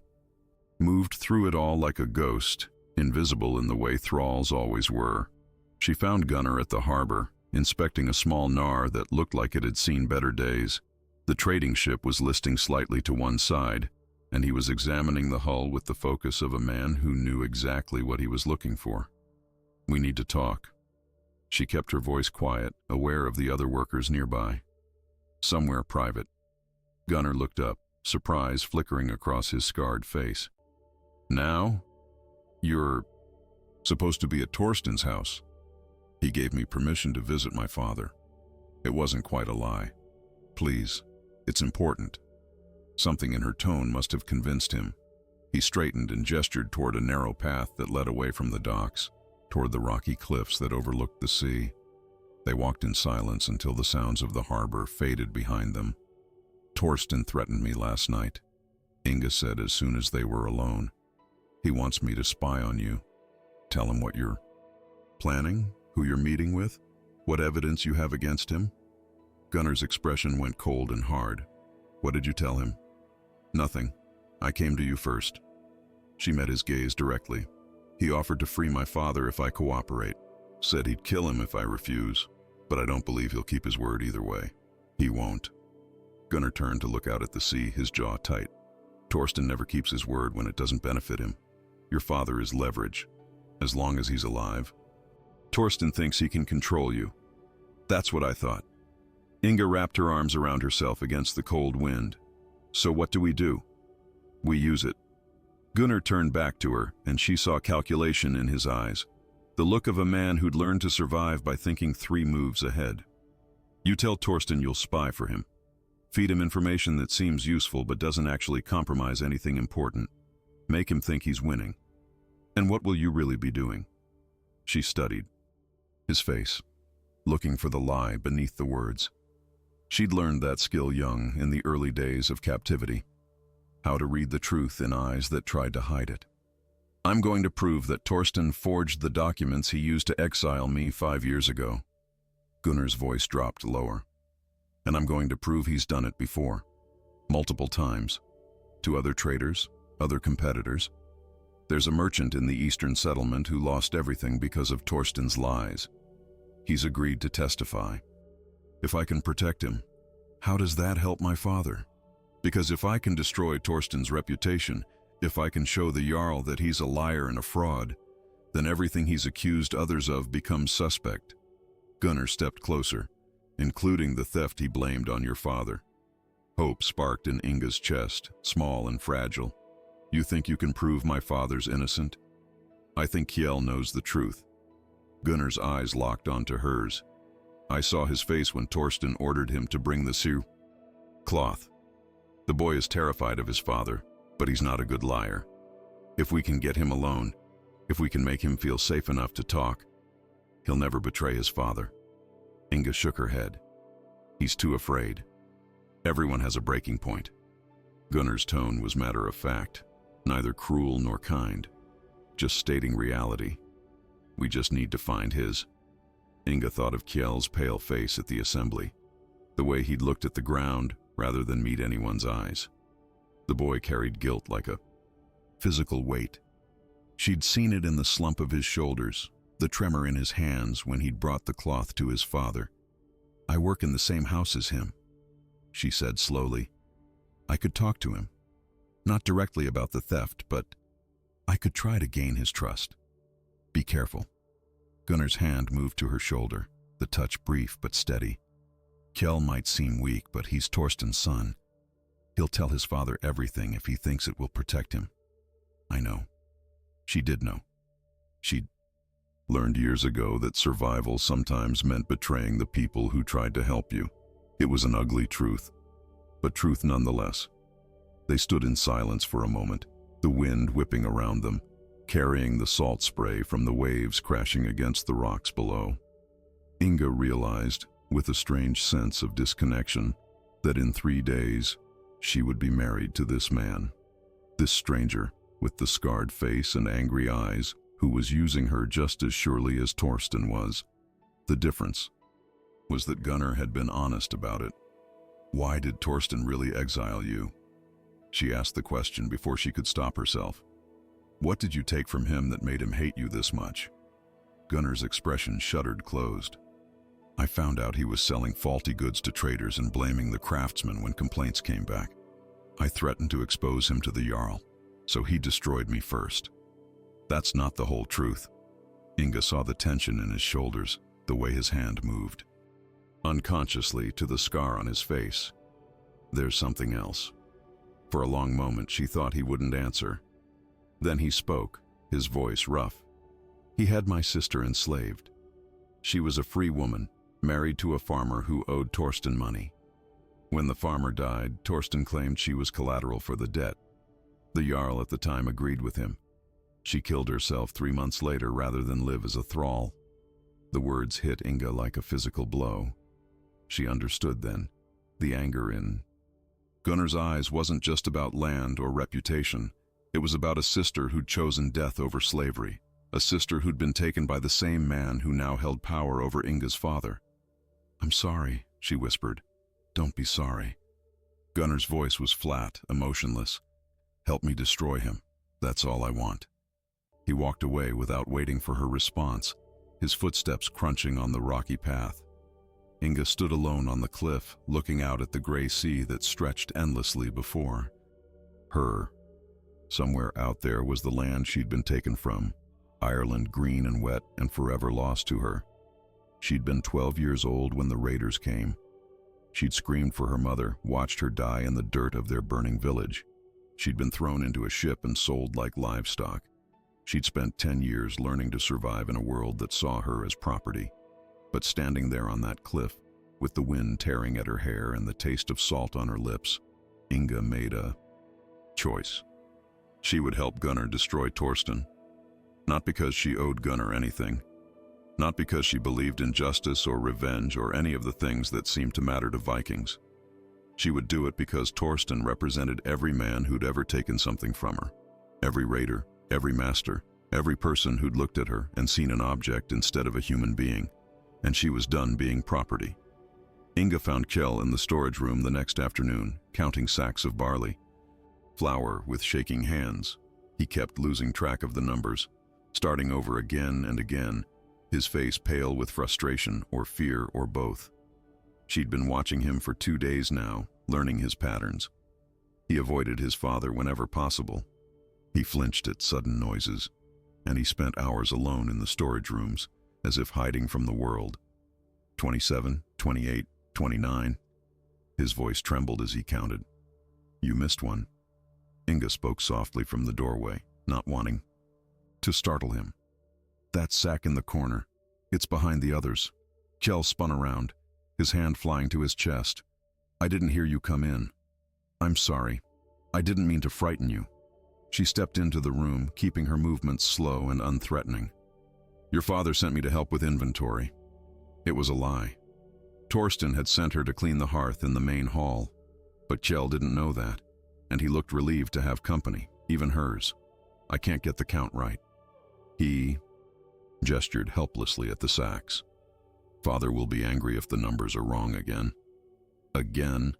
moved through it all like a ghost, invisible in the way thralls always were. She found Gunnar at the harbor, inspecting a small gnar that looked like it had seen better days. The trading ship was listing slightly to one side, and he was examining the hull with the focus of a man who knew exactly what he was looking for. We need to talk. She kept her voice quiet, aware of the other workers nearby. Somewhere private. Gunnar looked up, surprise flickering across his scarred face. Now? You're supposed to be at Torsten's house. He gave me permission to visit my father. It wasn't quite a lie. Please, it's important. Something in her tone must have convinced him. He straightened and gestured toward a narrow path that led away from the docks, toward the rocky cliffs that overlooked the sea. They walked in silence until the sounds of the harbor faded behind them. Torsten threatened me last night, Inga said as soon as they were alone. He wants me to spy on you. Tell him what you're planning, who you're meeting with, what evidence you have against him. Gunnar's expression went cold and hard. What did you tell him? Nothing. I came to you first. She met his gaze directly. He offered to free my father if I cooperate. Said he'd kill him if I refuse, but I don't believe he'll keep his word either way. He won't. Gunnar turned to look out at the sea, his jaw tight. Torsten never keeps his word when it doesn't benefit him. Your father is leverage, as long as he's alive. Torsten thinks he can control you. That's what I thought. Inga wrapped her arms around herself against the cold wind. So what do? We use it. Gunnar turned back to her, and she saw calculation in his eyes. The look of a man who'd learned to survive by thinking 3 moves ahead. You tell Torsten you'll spy for him. Feed him information that seems useful but doesn't actually compromise anything important. Make him think he's winning. And what will you really be doing? She studied his face, looking for the lie beneath the words. She'd learned that skill young, in the early days of captivity. How to read the truth in eyes that tried to hide it. I'm going to prove that Torsten forged the documents he used to exile me 5 years ago. Gunnar's voice dropped lower. And I'm going to prove he's done it before. Multiple times. To other traders, other competitors. There's a merchant in the eastern settlement who lost everything because of Torsten's lies. He's agreed to testify. If I can protect him, how does that help my father? Because if I can destroy Torsten's reputation, if I can show the Jarl that he's a liar and a fraud, then everything he's accused others of becomes suspect. Gunnar stepped closer, including the theft he blamed on your father. Hope sparked in Inga's chest, small and fragile. You think you can prove my father's innocent? I think Kjell knows the truth. Gunnar's eyes locked onto hers. I saw his face when Torsten ordered him to bring the seer cloth. The boy is terrified of his father, but he's not a good liar. If we can get him alone, if we can make him feel safe enough to talk, he'll never betray his father. Inga shook her head. He's too afraid. Everyone has a breaking point. Gunnar's tone was matter of fact, neither cruel nor kind, just stating reality. We just need to find his. Inga thought of Kjell's pale face at the assembly, the way he'd looked at the ground rather than meet anyone's eyes. The boy carried guilt like a physical weight. She'd seen it in the slump of his shoulders, the tremor in his hands when he'd brought the cloth to his father. I work in the same house as him, she said slowly. I could talk to him. Not directly about the theft, but I could try to gain his trust. Be careful. Gunnar's hand moved to her shoulder, the touch brief but steady. Kjell might seem weak, but he's Torsten's son. He'll tell his father everything if he thinks it will protect him. I know. She did know. She'd learned years ago that survival sometimes meant betraying the people who tried to help you. It was an ugly truth, but truth nonetheless. They stood in silence for a moment, the wind whipping around them, carrying the salt spray from the waves crashing against the rocks below. Inga realized, with a strange sense of disconnection, that in 3 days she would be married to this man. This stranger, with the scarred face and angry eyes, who was using her just as surely as Torsten was. The difference was that Gunnar had been honest about it. Why did Torsten really exile you? She asked the question before she could stop herself. What did you take from him that made him hate you this much? Gunnar's expression shuddered closed. I found out he was selling faulty goods to traders and blaming the craftsmen when complaints came back. I threatened to expose him to the Jarl, so he destroyed me first. That's not the whole truth. Inga saw the tension in his shoulders, the way his hand moved. Unconsciously to the scar on his face. There's something else. For a long moment she thought he wouldn't answer. Then he spoke, his voice rough. He had my sister enslaved. She was a free woman, married to a farmer who owed Torsten money. When the farmer died, Torsten claimed she was collateral for the debt. The Jarl at the time agreed with him. She killed herself 3 months later rather than live as a thrall. The words hit Inga like a physical blow. She understood then, the anger in Gunnar's eyes wasn't just about land or reputation. It was about a sister who'd chosen death over slavery, a sister who'd been taken by the same man who now held power over Inga's father. I'm sorry, she whispered. Don't be sorry. Gunnar's voice was flat, emotionless. Help me destroy him. That's all I want. He walked away without waiting for her response, his footsteps crunching on the rocky path. Inga stood alone on the cliff, looking out at the gray sea that stretched endlessly before her. Somewhere out there was the land she'd been taken from, Ireland green and wet and forever lost to her. She'd been 12 years old when the raiders came. She'd screamed for her mother, watched her die in the dirt of their burning village. She'd been thrown into a ship and sold like livestock. She'd spent 10 years learning to survive in a world that saw her as property. But standing there on that cliff, with the wind tearing at her hair and the taste of salt on her lips, Inga made a choice. She would help Gunnar destroy Torsten. Not because she owed Gunnar anything. Not because she believed in justice or revenge or any of the things that seemed to matter to Vikings. She would do it because Torsten represented every man who'd ever taken something from her. Every raider, every master, every person who'd looked at her and seen an object instead of a human being. And she was done being property. Inga found Kjell in the storage room the next afternoon, counting sacks of barley. Flour with shaking hands. He kept losing track of the numbers, starting over again and again, his face pale with frustration or fear or both. She'd been watching him for 2 days now, learning his patterns. He avoided his father whenever possible. He flinched at sudden noises, and he spent hours alone in the storage rooms, as if hiding from the world. 27, 28, 29. His voice trembled as he counted. You missed one. Inga spoke softly from the doorway, not wanting to startle him. That sack in the corner. It's behind the others. Kjell spun around, his hand flying to his chest. I didn't hear you come in. I'm sorry. I didn't mean to frighten you. She stepped into the room, keeping her movements slow and unthreatening. Your father sent me to help with inventory. It was a lie. Torsten had sent her to clean the hearth in the main hall, but Kjell didn't know that, and he looked relieved to have company, even hers. I can't get the count right. He gestured helplessly at the sacks. Father will be angry if the numbers are wrong again. Again?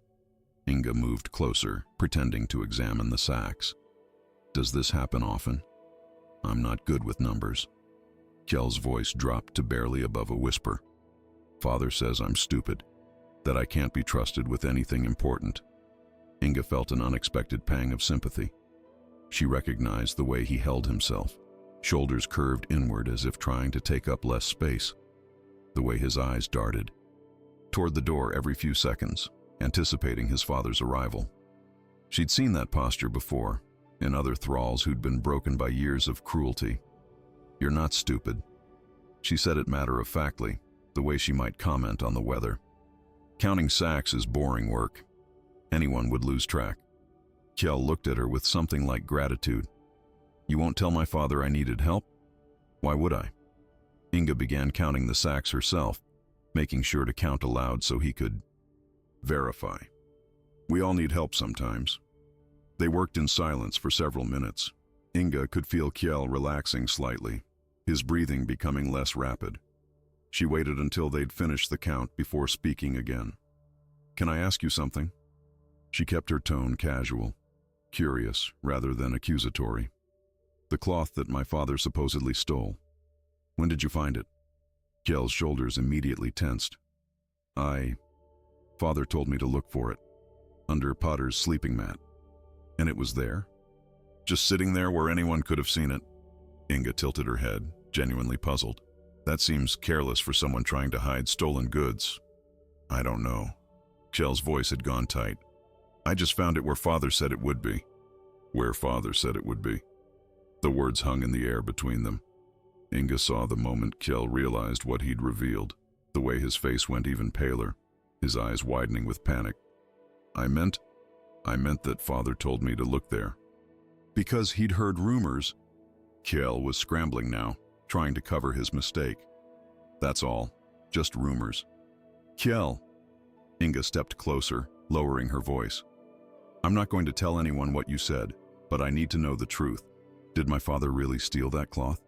Inga moved closer, pretending to examine the sacks. Does this happen often? I'm not good with numbers. Kjell's voice dropped to barely above a whisper. Father says I'm stupid, that I can't be trusted with anything important. Inga felt an unexpected pang of sympathy. She recognized the way he held himself, shoulders curved inward as if trying to take up less space. The way his eyes darted toward the door every few seconds, anticipating his father's arrival. She'd seen that posture before, in other thralls who'd been broken by years of cruelty. You're not stupid. She said it matter-of-factly, the way she might comment on the weather. Counting sacks is boring work. Anyone would lose track. Kjell looked at her with something like gratitude. You won't tell my father I needed help? Why would I? Inga began counting the sacks herself, making sure to count aloud so he could verify. We all need help sometimes. They worked in silence for several minutes. Inga could feel Kjell relaxing slightly, his breathing becoming less rapid. She waited until they'd finished the count before speaking again. Can I ask you something? She kept her tone casual, curious rather than accusatory. The cloth that my father supposedly stole. When did you find it? Kjell's shoulders immediately tensed. Father told me to look for it, under Potter's sleeping mat. And it was there? Just sitting there where anyone could have seen it? Inga tilted her head, genuinely puzzled. That seems careless for someone trying to hide stolen goods. I don't know. Kjell's voice had gone tight. I just found it where Father said it would be. Where Father said it would be. The words hung in the air between them. Inga saw the moment Kjell realized what he'd revealed, the way his face went even paler, his eyes widening with panic. I meant that Father told me to look there. Because he'd heard rumors. Kjell was scrambling now, trying to cover his mistake. That's all, just rumors. Kjell. Inga stepped closer, lowering her voice. I'm not going to tell anyone what you said, but I need to know the truth. Did my father really steal that cloth?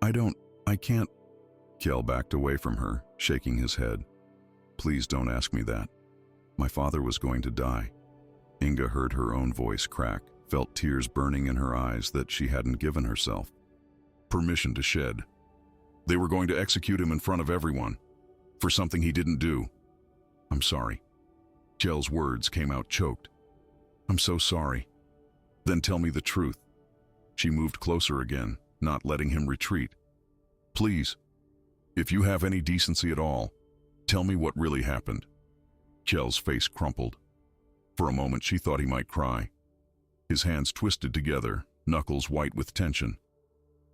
I can't. Kjell backed away from her, shaking his head. Please don't ask me that. My father was going to die. Inga heard her own voice crack, felt tears burning in her eyes that she hadn't given herself permission to shed. They were going to execute him in front of everyone, for something he didn't do. I'm sorry. Kjell's words came out choked. I'm so sorry. Then tell me the truth. She moved closer again, not letting him retreat. Please, if you have any decency at all, tell me what really happened. Kjell's face crumpled. For a moment she thought he might cry. His hands twisted together, knuckles white with tension.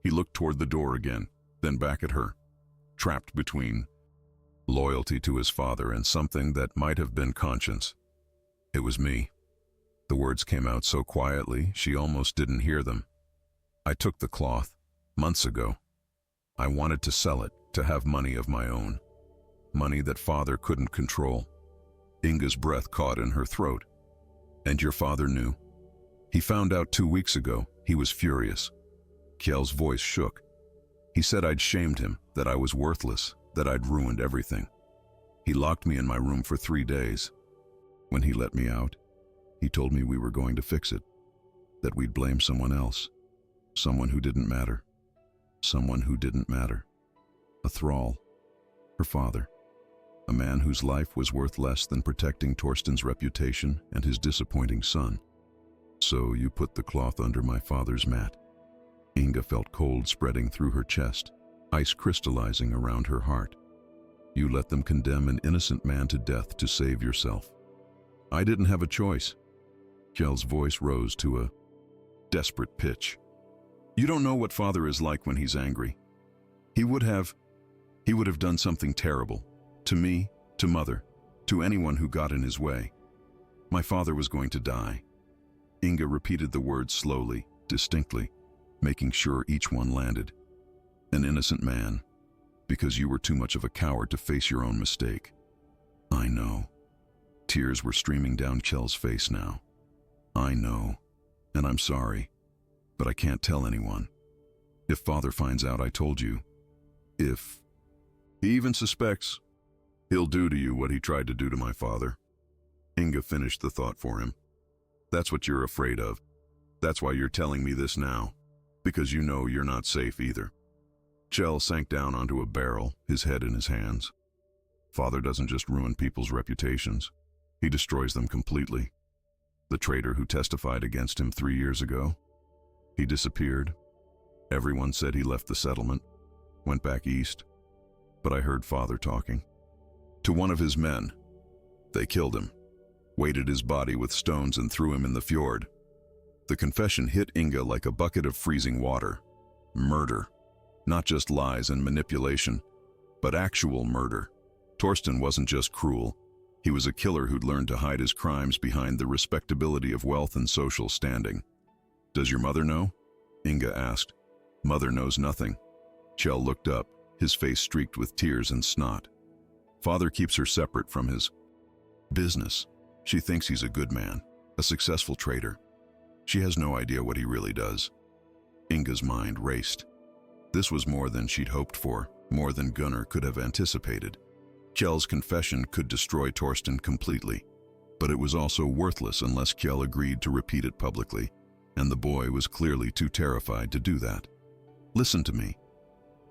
He looked toward the door again, then back at her, trapped between loyalty to his father and something that might have been conscience. It was me. The words came out so quietly, she almost didn't hear them. I took the cloth, months ago. I wanted to sell it, to have money of my own. Money that father couldn't control. Inga's breath caught in her throat. And your father knew? He found out 2 weeks ago. He was furious. Kjell's voice shook. He said I'd shamed him, that I was worthless, that I'd ruined everything. He locked me in my room for 3 days. When he let me out, he told me we were going to fix it, that we'd blame someone else, someone who didn't matter. Someone who didn't matter. A thrall. Her father. A man whose life was worth less than protecting Torsten's reputation and his disappointing son. So you put the cloth under my father's mat. Inga felt cold spreading through her chest, ice crystallizing around her heart. You let them condemn an innocent man to death to save yourself. I didn't have a choice. Kjell's voice rose to a desperate pitch. You don't know what father is like when he's angry. He would have done something terrible. To me, to mother, to anyone who got in his way. My father was going to die. Inga repeated the words slowly, distinctly, making sure each one landed. An innocent man, because you were too much of a coward to face your own mistake. I know. Tears were streaming down Kjell's face now. I know, and I'm sorry, but I can't tell anyone. If father finds out I told you, if he even suspects, he'll do to you what he tried to do to my father. Inga finished the thought for him. That's what you're afraid of. That's why you're telling me this now, because you know you're not safe either. Kjell sank down onto a barrel, his head in his hands. Father doesn't just ruin people's reputations. He destroys them completely. The traitor who testified against him 3 years ago, he disappeared. Everyone said he left the settlement, went back east. But I heard father talking to one of his men. They killed him, weighted his body with stones and threw him in the fjord. The confession hit Inga like a bucket of freezing water. Murder. Not just lies and manipulation, but actual murder. Torsten wasn't just cruel. He was a killer who'd learned to hide his crimes behind the respectability of wealth and social standing. Does your mother know? Inga asked. Mother knows nothing. Kjell looked up, his face streaked with tears and snot. Father keeps her separate from his business. She thinks he's a good man, a successful trader. She has no idea what he really does. Inga's mind raced. This was more than she'd hoped for, more than Gunnar could have anticipated. Kjell's confession could destroy Torsten completely, but it was also worthless unless Kjell agreed to repeat it publicly, and the boy was clearly too terrified to do that. Listen to me.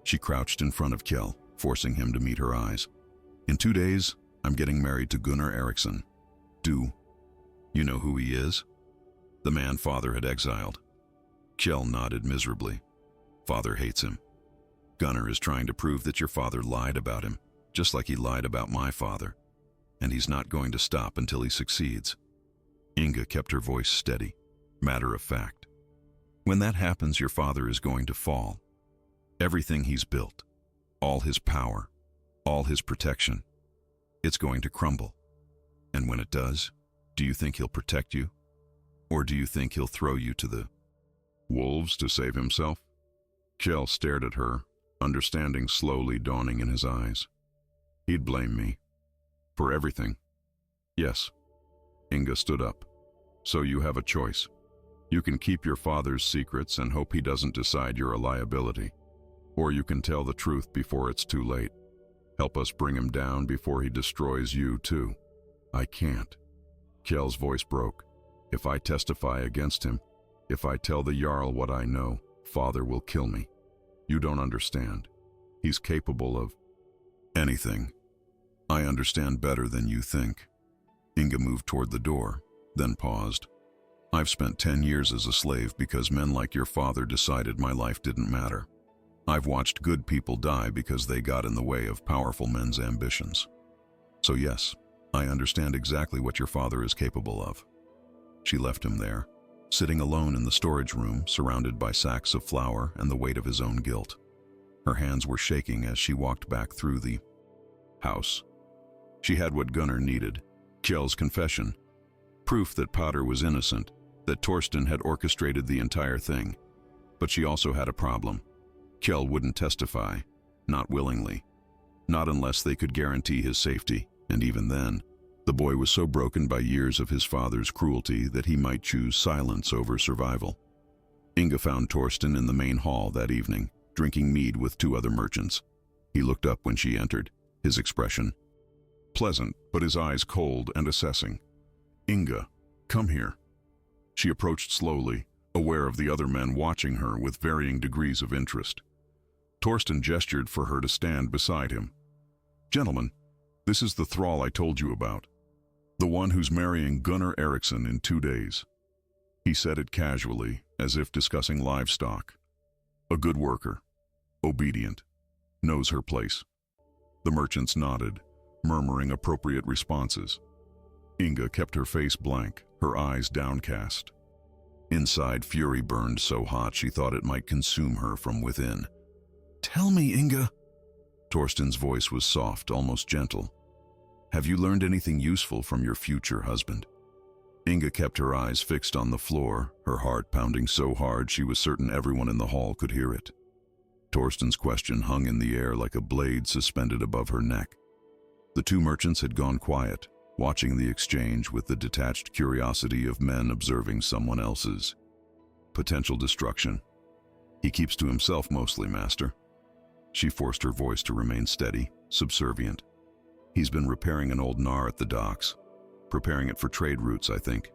She crouched in front of Kjell, forcing him to meet her eyes. In 2 days, I'm getting married to Gunnar Eriksson. Do you know who he is? The man father had exiled. Kjell nodded miserably. Father hates him. Gunnar is trying to prove that your father lied about him, just like he lied about my father. And he's not going to stop until he succeeds. Inga kept her voice steady, matter of fact. When that happens, your father is going to fall. Everything he's built, all his power, all his protection, it's going to crumble. And when it does, do you think he'll protect you? Or do you think he'll throw you to the wolves to save himself? Kjell stared at her, understanding slowly dawning in his eyes. He'd blame me. For everything. Yes. Inga stood up. So you have a choice. You can keep your father's secrets and hope he doesn't decide you're a liability. Or you can tell the truth before it's too late. Help us bring him down before he destroys you too. I can't. Kjell's voice broke. If I testify against him, if I tell the Jarl what I know, father will kill me. You don't understand. He's capable of anything. I understand better than you think. Inga moved toward the door, then paused. I've spent 10 years as a slave because men like your father decided my life didn't matter. I've watched good people die because they got in the way of powerful men's ambitions. So yes, I understand exactly what your father is capable of. She left him there, sitting alone in the storage room, surrounded by sacks of flour and the weight of his own guilt. Her hands were shaking as she walked back through the house. She had what Gunnar needed: Kjell's confession, proof that Potter was innocent, that Torsten had orchestrated the entire thing. But she also had a problem. Kjell wouldn't testify, not willingly, not unless they could guarantee his safety, and even then, the boy was so broken by years of his father's cruelty that he might choose silence over survival. Inga found Torsten in the main hall that evening, drinking mead with 2 other merchants. He looked up when she entered, his expression pleasant, but his eyes cold and assessing. "Inga, come here." She approached slowly, aware of the other men watching her with varying degrees of interest. Torsten gestured for her to stand beside him. "Gentlemen, this is the thrall I told you about. The one who's marrying Gunnar Eriksson in 2 days." He said it casually, as if discussing livestock. "A good worker, obedient, knows her place." The merchants nodded, murmuring appropriate responses. Inga kept her face blank, her eyes downcast. Inside, fury burned so hot she thought it might consume her from within. "Tell me, Inga." Torsten's voice was soft, almost gentle. "Have you learned anything useful from your future husband?" Inga kept her eyes fixed on the floor, her heart pounding so hard she was certain everyone in the hall could hear it. Torsten's question hung in the air like a blade suspended above her neck. The 2 merchants had gone quiet, watching the exchange with the detached curiosity of men observing someone else's potential destruction. "He keeps to himself mostly, master." She forced her voice to remain steady, subservient. "He's been repairing an old gnar at the docks. Preparing it for trade routes, I think."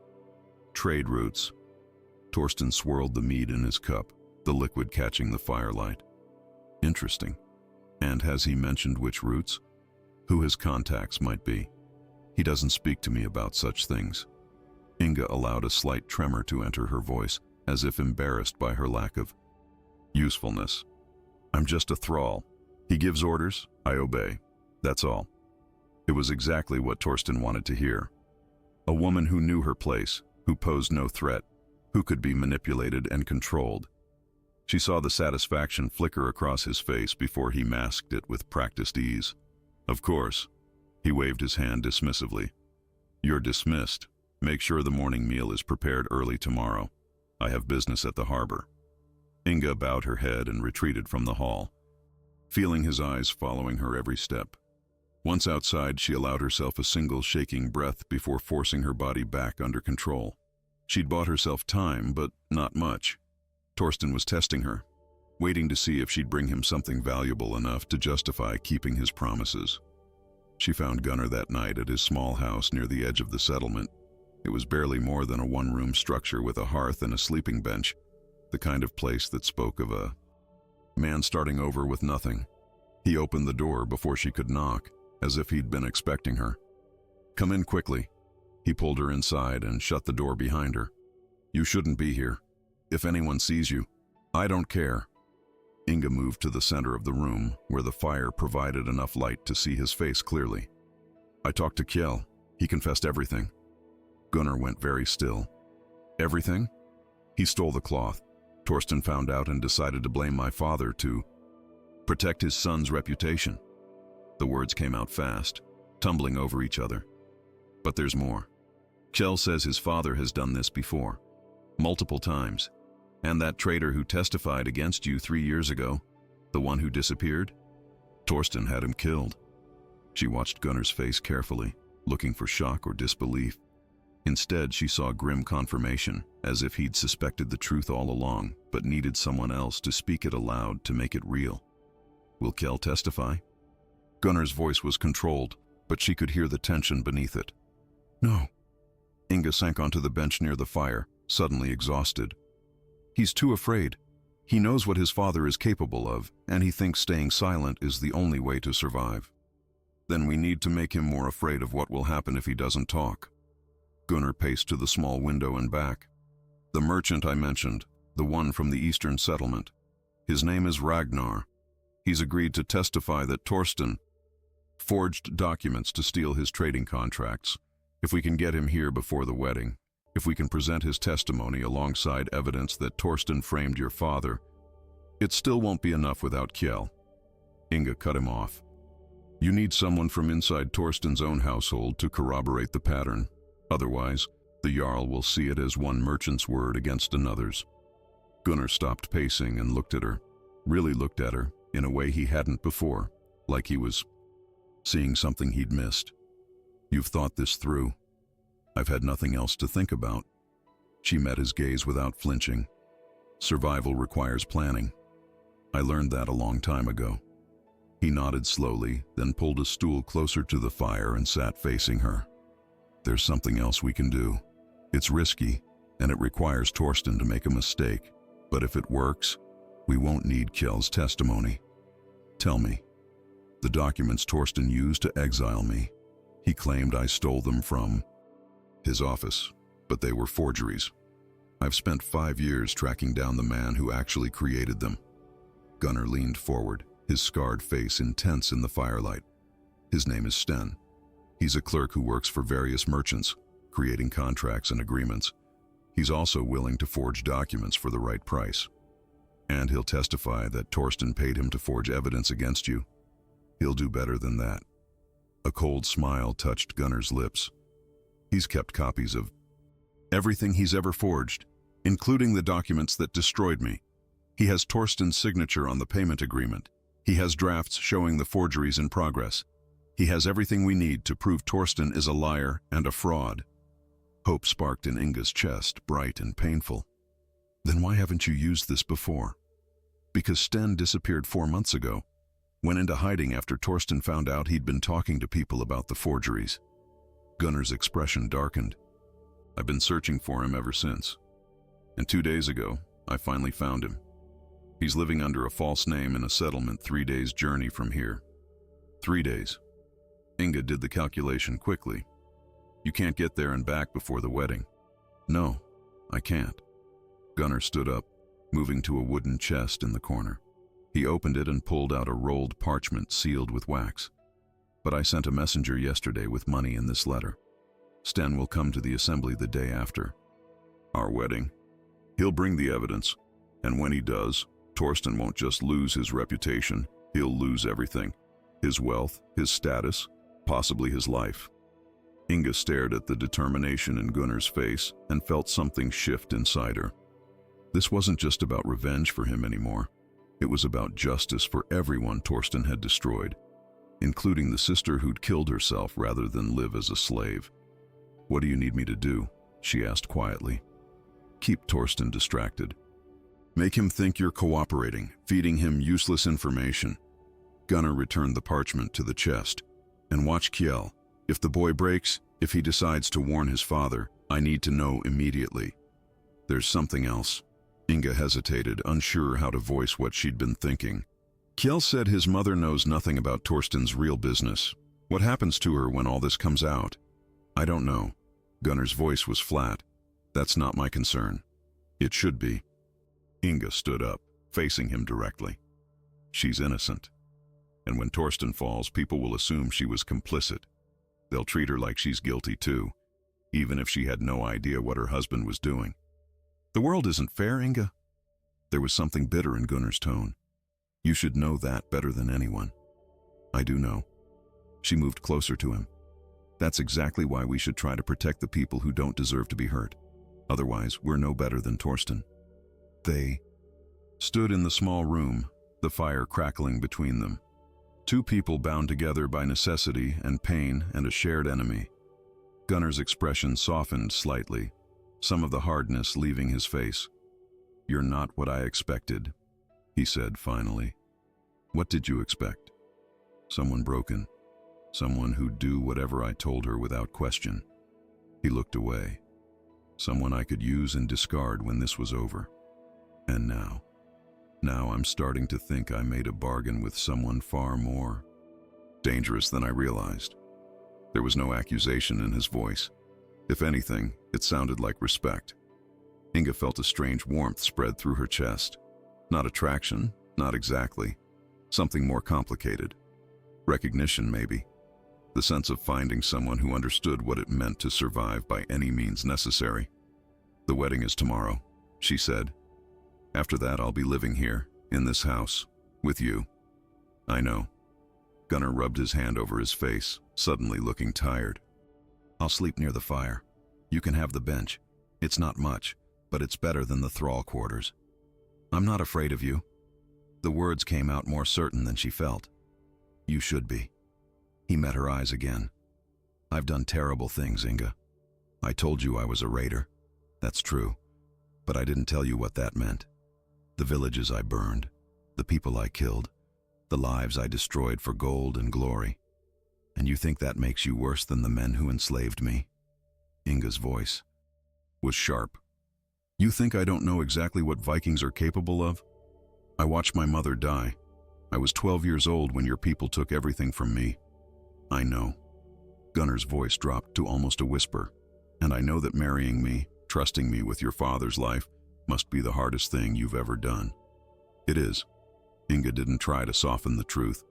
"Trade routes." Torsten swirled the mead in his cup, the liquid catching the firelight. "Interesting. And has he mentioned which routes? Who his contacts might be?" "He doesn't speak to me about such things." Inga allowed a slight tremor to enter her voice, as if embarrassed by her lack of usefulness. "I'm just a thrall. He gives orders, I obey. That's all." It was exactly what Torsten wanted to hear. A woman who knew her place, who posed no threat, who could be manipulated and controlled. She saw the satisfaction flicker across his face before he masked it with practiced ease. "Of course." He waved his hand dismissively. "You're dismissed. Make sure the morning meal is prepared early tomorrow. I have business at the harbor." Inga bowed her head and retreated from the hall, feeling his eyes following her every step. Once outside, she allowed herself a single shaking breath before forcing her body back under control. She'd bought herself time, but not much. Torsten was testing her, waiting to see if she'd bring him something valuable enough to justify keeping his promises. She found Gunnar that night at his small house near the edge of the settlement. It was barely more than a one-room structure with a hearth and a sleeping bench, the kind of place that spoke of a man starting over with nothing. He opened the door before she could knock, as if he'd been expecting her. "Come in quickly." He pulled her inside and shut the door behind her. "You shouldn't be here. If anyone sees you, I don't care." Inga moved to the center of the room, where the fire provided enough light to see his face clearly. "I talked to Kjell. He confessed everything." Gunnar went very still. "Everything?" "He stole the cloth. Torsten found out and decided to blame my father to protect his son's reputation." The words came out fast, tumbling over each other. "But there's more. Kjell says his father has done this before, multiple times. And that traitor who testified against you 3 years ago, the one who disappeared, Torsten had him killed." She watched Gunnar's face carefully, looking for shock or disbelief. Instead, she saw grim confirmation, as if he'd suspected the truth all along, but needed someone else to speak it aloud to make it real. "Will Kjell testify?" Gunnar's voice was controlled, but she could hear the tension beneath it. "No." Inga sank onto the bench near the fire, suddenly exhausted. "He's too afraid. He knows what his father is capable of, and he thinks staying silent is the only way to survive." "Then we need to make him more afraid of what will happen if he doesn't talk." Gunnar paced to the small window and back. "The merchant I mentioned, the one from the eastern settlement. His name is Ragnar. He's agreed to testify that Torsten forged documents to steal his trading contracts, if we can get him here before the wedding." If we can present his testimony alongside evidence that Torsten framed your father, it still won't be enough without Kjell. Inga cut him off. You need someone from inside Torsten's own household to corroborate the pattern. Otherwise, the Jarl will see it as one merchant's word against another's. Gunnar stopped pacing and looked at her, really looked at her, in a way he hadn't before, like he was seeing something he'd missed. You've thought this through. I've had nothing else to think about. She met his gaze without flinching. Survival requires planning. I learned that a long time ago. He nodded slowly, then pulled a stool closer to the fire and sat facing her. There's something else we can do. It's risky, and it requires Torsten to make a mistake. But if it works, we won't need Kjell's testimony. Tell me. The documents Torsten used to exile me. He claimed I stole them from his office, but they were forgeries. I've spent 5 years tracking down the man who actually created them. Gunnar leaned forward, his scarred face intense in the firelight. His name is Sten. He's a clerk who works for various merchants, creating contracts and agreements. He's also willing to forge documents for the right price. And he'll testify that Torsten paid him to forge evidence against you. He'll do better than that. A cold smile touched Gunnar's lips. He's kept copies of everything he's ever forged, including the documents that destroyed me. He has Torsten's signature on the payment agreement. He has drafts showing the forgeries in progress. He has everything we need to prove Torsten is a liar and a fraud. Hope sparked in Inga's chest, bright and painful. Then why haven't you used this before? Because Sten disappeared 4 months ago. Went into hiding after Torsten found out he'd been talking to people about the forgeries. Gunnar's expression darkened. I've been searching for him ever since. And 2 days ago, I finally found him. He's living under a false name in a settlement 3 days' journey from here. 3 days. Inga did the calculation quickly. You can't get there and back before the wedding. No, I can't. Gunnar stood up, moving to a wooden chest in the corner. He opened it and pulled out a rolled parchment sealed with wax. But I sent a messenger yesterday with money in this letter. Sten will come to the assembly the day after our wedding. He'll bring the evidence, and when he does, Torsten won't just lose his reputation, he'll lose everything. His wealth, his status, possibly his life. Inga stared at the determination in Gunnar's face and felt something shift inside her. This wasn't just about revenge for him anymore. It was about justice for everyone Torsten had destroyed, including the sister who'd killed herself rather than live as a slave. What do you need me to do? She asked quietly. Keep Torsten distracted. Make him think you're cooperating, feeding him useless information. Gunnar returned the parchment to the chest. And watch Kjell. If the boy breaks, if he decides to warn his father, I need to know immediately. There's something else. Inga hesitated, unsure how to voice what she'd been thinking. Kjell said his mother knows nothing about Torsten's real business. What happens to her when all this comes out? I don't know. Gunnar's voice was flat. That's not my concern. It should be. Inga stood up, facing him directly. She's innocent. And when Torsten falls, people will assume she was complicit. They'll treat her like she's guilty too, even if she had no idea what her husband was doing. The world isn't fair, Inga. There was something bitter in Gunnar's tone. You should know that better than anyone. I do know. She moved closer to him. That's exactly why we should try to protect the people who don't deserve to be hurt. Otherwise, we're no better than Torsten. They stood in the small room, the fire crackling between them. Two people bound together by necessity and pain and a shared enemy. Gunnar's expression softened slightly, some of the hardness leaving his face. You're not what I expected, he said finally. What did you expect? Someone broken. Someone who'd do whatever I told her without question. He looked away. Someone I could use and discard when this was over. And now I'm starting to think I made a bargain with someone far more dangerous than I realized. There was no accusation in his voice. If anything, it sounded like respect. Inga felt a strange warmth spread through her chest. Not attraction, not exactly. Something more complicated. Recognition, maybe. The sense of finding someone who understood what it meant to survive by any means necessary. "The wedding is tomorrow," she said. "After that, I'll be living here, in this house, with you." "I know." Gunnar rubbed his hand over his face, suddenly looking tired. "I'll sleep near the fire. You can have the bench. It's not much, but it's better than the thrall quarters. I'm not afraid of you." The words came out more certain than she felt. "You should be." He met her eyes again. "I've done terrible things, Inga. I told you I was a raider. That's true. But I didn't tell you what that meant. The villages I burned, the people I killed, the lives I destroyed for gold and glory. And you think that makes you worse than the men who enslaved me?" Inga's voice was sharp. "You think I don't know exactly what Vikings are capable of? I watched my mother die. I was 12 years old when your people took everything from me. I know." Gunnar's voice dropped to almost a whisper. "And I know that marrying me, trusting me with your father's life, must be the hardest thing you've ever done." "It is." Inga didn't try to soften the truth.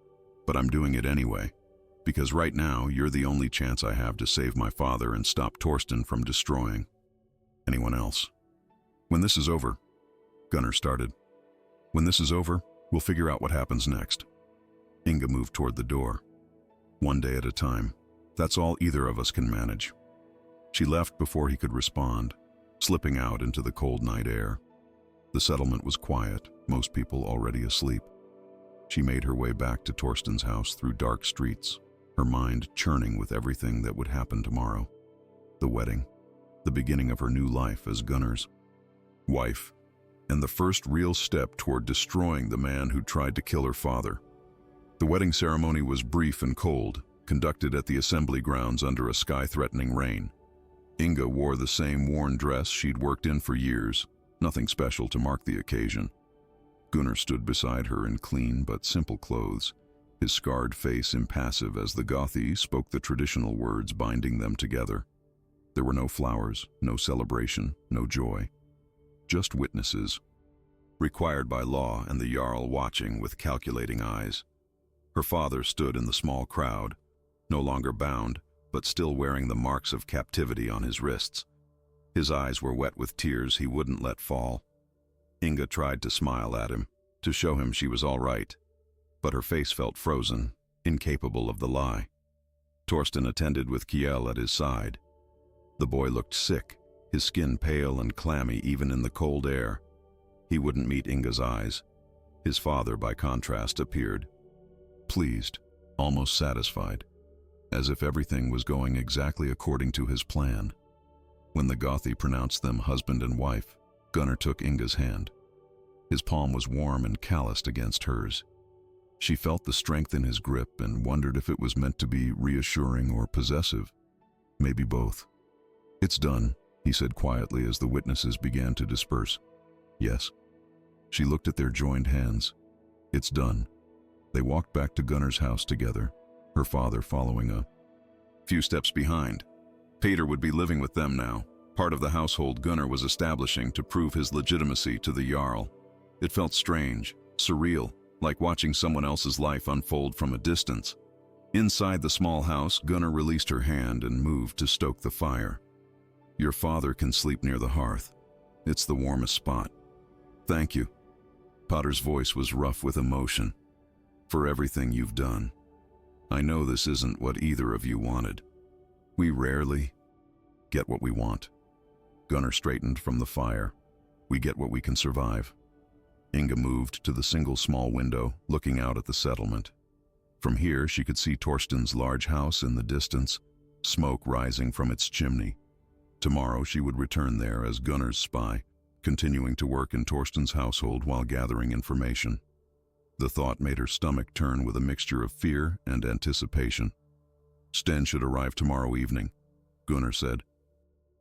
"But I'm doing it anyway, because right now you're the only chance I have to save my father and stop Torsten from destroying anyone else. When this is over," Gunnar started. "When this is over, we'll figure out what happens next." Inga moved toward the door. "One day at a time. That's all either of us can manage." She left before he could respond, slipping out into the cold night air. The settlement was quiet, most people already asleep. She made her way back to Torsten's house through dark streets, her mind churning with everything that would happen tomorrow. The wedding, the beginning of her new life as Gunnar's wife, and the first real step toward destroying the man who tried to kill her father. The wedding ceremony was brief and cold, conducted at the assembly grounds under a sky-threatening rain. Inga wore the same worn dress she'd worked in for years, nothing special to mark the occasion. Gunnar stood beside her in clean but simple clothes, his scarred face impassive as the Gothi spoke the traditional words binding them together. There were no flowers, no celebration, no joy. Just witnesses, required by law and the Jarl watching with calculating eyes. Her father stood in the small crowd, no longer bound, but still wearing the marks of captivity on his wrists. His eyes were wet with tears he wouldn't let fall. Inga tried to smile at him, to show him she was all right, but her face felt frozen, incapable of the lie. Torsten attended with Kiel at his side. The boy looked sick, his skin pale and clammy even in the cold air. He wouldn't meet Inga's eyes. His father, by contrast, appeared, pleased, almost satisfied, as if everything was going exactly according to his plan. When the Gothi pronounced them husband and wife, Gunnar took Inga's hand. His palm was warm and calloused against hers. She felt the strength in his grip and wondered if it was meant to be reassuring or possessive. Maybe both. "It's done," he said quietly as the witnesses began to disperse. "Yes." She looked at their joined hands. "It's done." They walked back to Gunnar's house together, her father following a few steps behind. Peter would be living with them now, part of the household Gunnar was establishing to prove his legitimacy to the Jarl. It felt strange, surreal, like watching someone else's life unfold from a distance. Inside the small house, Gunnar released her hand and moved to stoke the fire. "Your father can sleep near the hearth. It's the warmest spot." "Thank you." Potter's voice was rough with emotion. "For everything you've done. I know this isn't what either of you wanted. We rarely get what we want." Gunnar straightened from the fire. "We get what we can survive." Inga moved to the single small window, looking out at the settlement. From here, she could see Torsten's large house in the distance, smoke rising from its chimney. Tomorrow she would return there as Gunnar's spy, continuing to work in Torsten's household while gathering information. The thought made her stomach turn with a mixture of fear and anticipation. "Sten should arrive tomorrow evening," Gunnar said.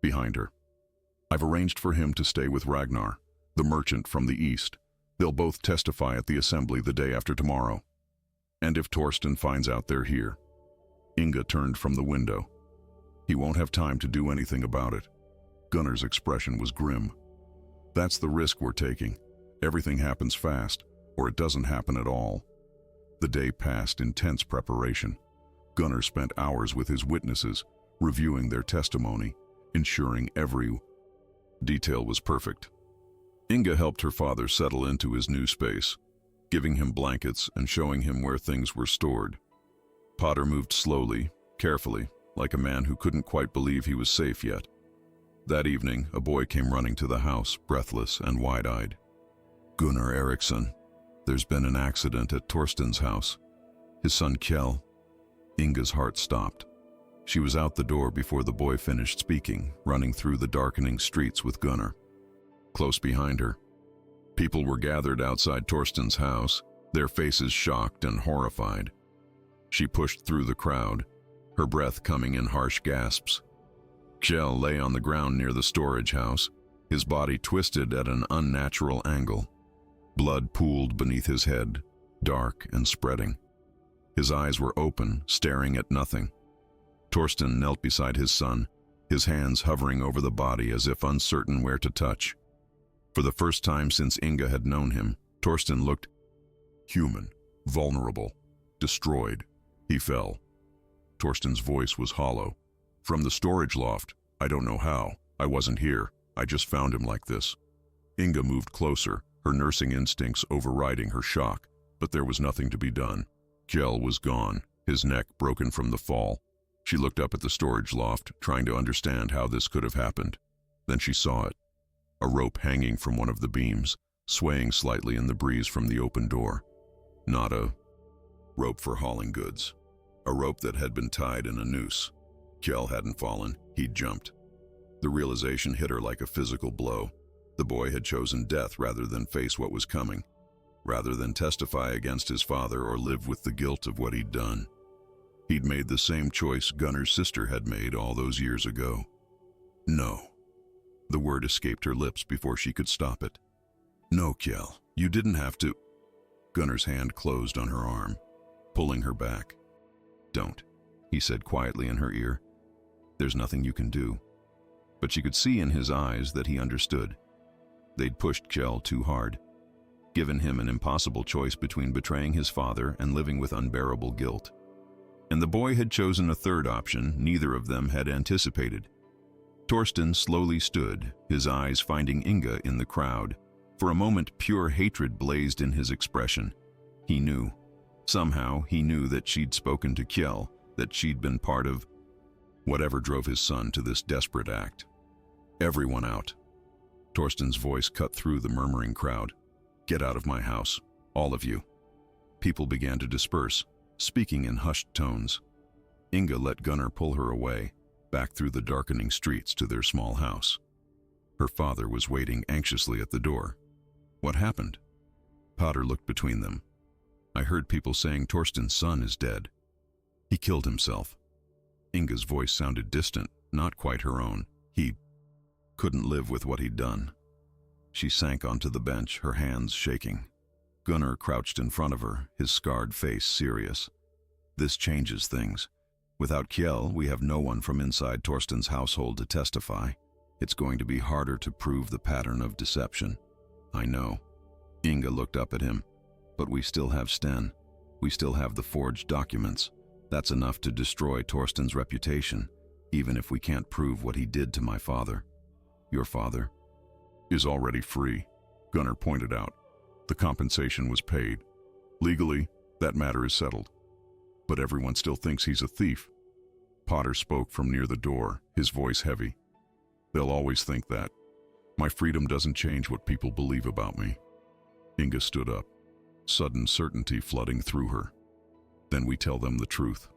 Behind her. "I've arranged for him to stay with Ragnar, the merchant from the east. They'll both testify at the assembly the day after tomorrow. And if Torsten finds out they're here..." Inga turned from the window. "He won't have time to do anything about it." Gunnar's expression was grim. "That's the risk we're taking. Everything happens fast, or it doesn't happen at all." The day passed in tense preparation. Gunnar spent hours with his witnesses, reviewing their testimony, ensuring every Detail was perfect. Inga helped her father settle into his new space, giving him blankets and showing him where things were stored. Potter moved slowly, carefully, like a man who couldn't quite believe he was safe yet. That evening, a boy came running to the house, breathless and wide-eyed. "Gunnar Eriksson, there's been an accident at Torsten's house. His son Kjell." Inga's heart stopped. She was out the door before the boy finished speaking, running through the darkening streets with Gunnar. Close behind her, people were gathered outside Torsten's house, their faces shocked and horrified. She pushed through the crowd, her breath coming in harsh gasps. Kjell lay on the ground near the storage house, his body twisted at an unnatural angle. Blood pooled beneath his head, dark and spreading. His eyes were open, staring at nothing. Torsten knelt beside his son, his hands hovering over the body as if uncertain where to touch. For the first time since Inga had known him, Torsten looked human, vulnerable, destroyed. He fell. Torsten's voice was hollow. "From the storage loft. I don't know how. I wasn't here. I just found him like this." Inga moved closer, her nursing instincts overriding her shock, but there was nothing to be done. Kjell was gone, his neck broken from the fall. She looked up at the storage loft, trying to understand how this could have happened. Then she saw it. A rope hanging from one of the beams, swaying slightly in the breeze from the open door. Not a rope for hauling goods. A rope that had been tied in a noose. Kjell hadn't fallen, he'd jumped. The realization hit her like a physical blow. The boy had chosen death rather than face what was coming, rather than testify against his father or live with the guilt of what he'd done. He'd made the same choice Gunnar's sister had made all those years ago. No. The word escaped her lips before she could stop it. "No, Kjell, you didn't have to." Gunnar's hand closed on her arm, pulling her back. "Don't," he said quietly in her ear. "There's nothing you can do." But she could see in his eyes that he understood. They'd pushed Kjell too hard, given him an impossible choice between betraying his father and living with unbearable guilt. And the boy had chosen a third option neither of them had anticipated. Torsten slowly stood, his eyes finding Inga in the crowd. For a moment, pure hatred blazed in his expression. He knew. Somehow, he knew that she'd spoken to Kjell, that she'd been part of whatever drove his son to this desperate act. "Everyone out." Torsten's voice cut through the murmuring crowd. "Get out of my house, all of you." People began to disperse, speaking in hushed tones. Inga let Gunnar pull her away, back through the darkening streets to their small house. Her father was waiting anxiously at the door. "What happened?" Potter looked between them. "I heard people saying Torsten's son is dead. He killed himself." Inga's voice sounded distant, not quite her own. He couldn't live with what he'd done. She sank onto the bench, her hands shaking. Gunnar crouched in front of her, his scarred face serious. "This changes things. Without Kjell, we have no one from inside Torsten's household to testify. It's going to be harder to prove the pattern of deception." "I know." Inga looked up at him. "But we still have Sten. We still have the forged documents. That's enough to destroy Torsten's reputation, even if we can't prove what he did to my father." "Your father is already free," Gunnar pointed out. "The compensation was paid. Legally, that matter is settled. But everyone still thinks he's a thief." Potter spoke from near the door, his voice heavy. "They'll always think that. My freedom doesn't change what people believe about me." Inga stood up, sudden certainty flooding through her. "Then we tell them the truth.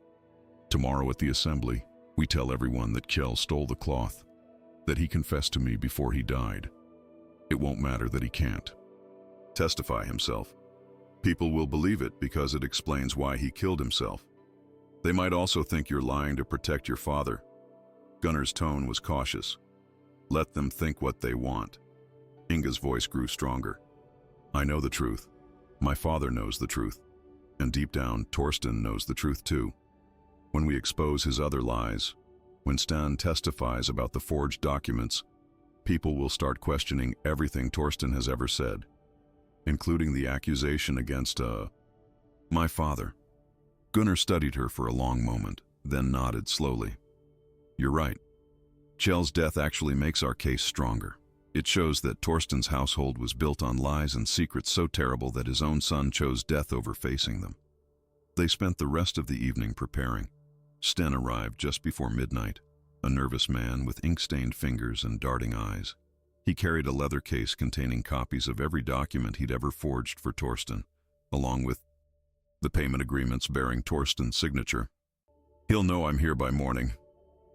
Tomorrow at the assembly, we tell everyone that Kjell stole the cloth, that he confessed to me before he died. It won't matter that he can't testify himself. People will believe it because it explains why he killed himself. They might also think you're lying to protect your father." Gunnar's tone was cautious. "Let them think what they want." Inga's voice grew stronger. "I know the truth. My father knows the truth. And deep down, Torsten knows the truth too. When we expose his other lies, when Stan testifies about the forged documents, people will start questioning everything Torsten has ever said, including the accusation against, my father." Gunnar studied her for a long moment, then nodded slowly. "You're right. Kjell's death actually makes our case stronger. It shows that Torsten's household was built on lies and secrets so terrible that his own son chose death over facing them. They spent the rest of the evening preparing. Sten arrived just before midnight, a nervous man with ink-stained fingers and darting eyes. He carried a leather case containing copies of every document he'd ever forged for Torsten, along with the payment agreements bearing Torsten's signature. "He'll know I'm here by morning,"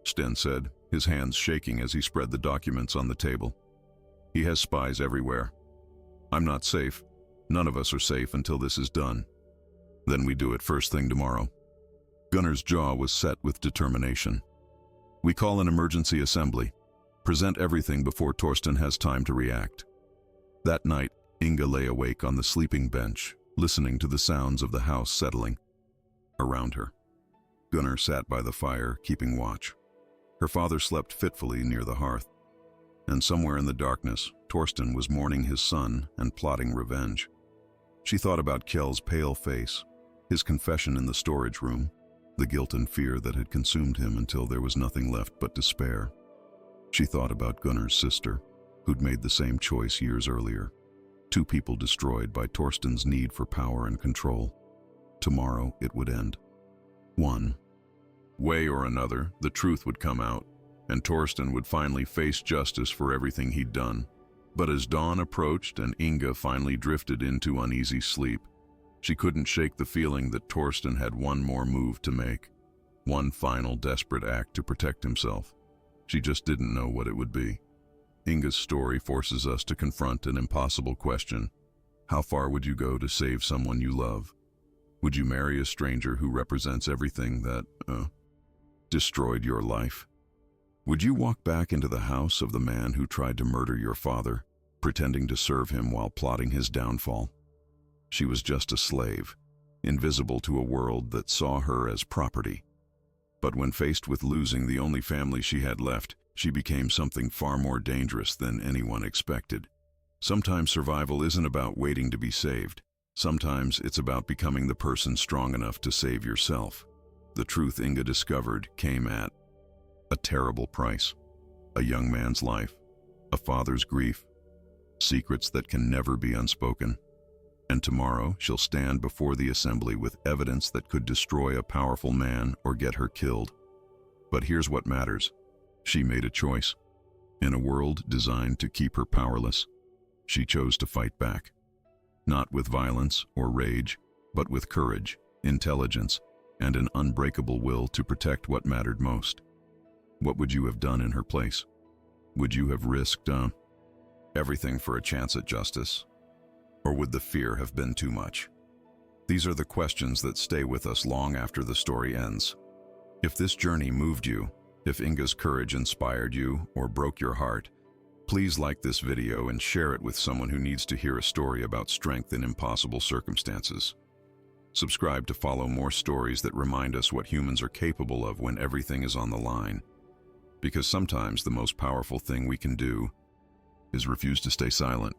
Sten said, his hands shaking as he spread the documents on the table. "He has spies everywhere. I'm not safe. None of us are safe until this is done. Then we do it first thing tomorrow." Gunnar's jaw was set with determination. "We call an emergency assembly. Present everything before Torsten has time to react." That night, Inga lay awake on the sleeping bench, listening to the sounds of the house settling around her. Gunnar sat by the fire, keeping watch. Her father slept fitfully near the hearth. And somewhere in the darkness, Torsten was mourning his son and plotting revenge. She thought about Kjell's pale face, his confession in the storage room, the guilt and fear that had consumed him until there was nothing left but despair. She thought about Gunnar's sister, who'd made the same choice years earlier. Two people destroyed by Torsten's need for power and control. Tomorrow it would end. One way or another, the truth would come out, and Torsten would finally face justice for everything he'd done. But as dawn approached and Inga finally drifted into uneasy sleep, she couldn't shake the feeling that Torsten had one more move to make, one final desperate act to protect himself. She just didn't know what it would be. Inga's story forces us to confront an impossible question. How far would you go to save someone you love? Would you marry a stranger who represents everything that, destroyed your life? Would you walk back into the house of the man who tried to murder your father, pretending to serve him while plotting his downfall? She was just a slave, invisible to a world that saw her as property. But when faced with losing the only family she had left, she became something far more dangerous than anyone expected. Sometimes survival isn't about waiting to be saved. Sometimes it's about becoming the person strong enough to save yourself. The truth Inga discovered came at a terrible price. A young man's life, a father's grief, secrets that can never be unspoken. And tomorrow she'll stand before the assembly with evidence that could destroy a powerful man or get her killed. But here's what matters. She made a choice. In a world designed to keep her powerless, she chose to fight back. Not with violence or rage, but with courage, intelligence, and an unbreakable will to protect what mattered most. What would you have done in her place? Would you have risked everything for a chance at justice? Or would the fear have been too much? These are the questions that stay with us long after the story ends. If this journey moved you, if Inga's courage inspired you or broke your heart, please like this video and share it with someone who needs to hear a story about strength in impossible circumstances. Subscribe to follow more stories that remind us what humans are capable of when everything is on the line. Because sometimes the most powerful thing we can do is refuse to stay silent.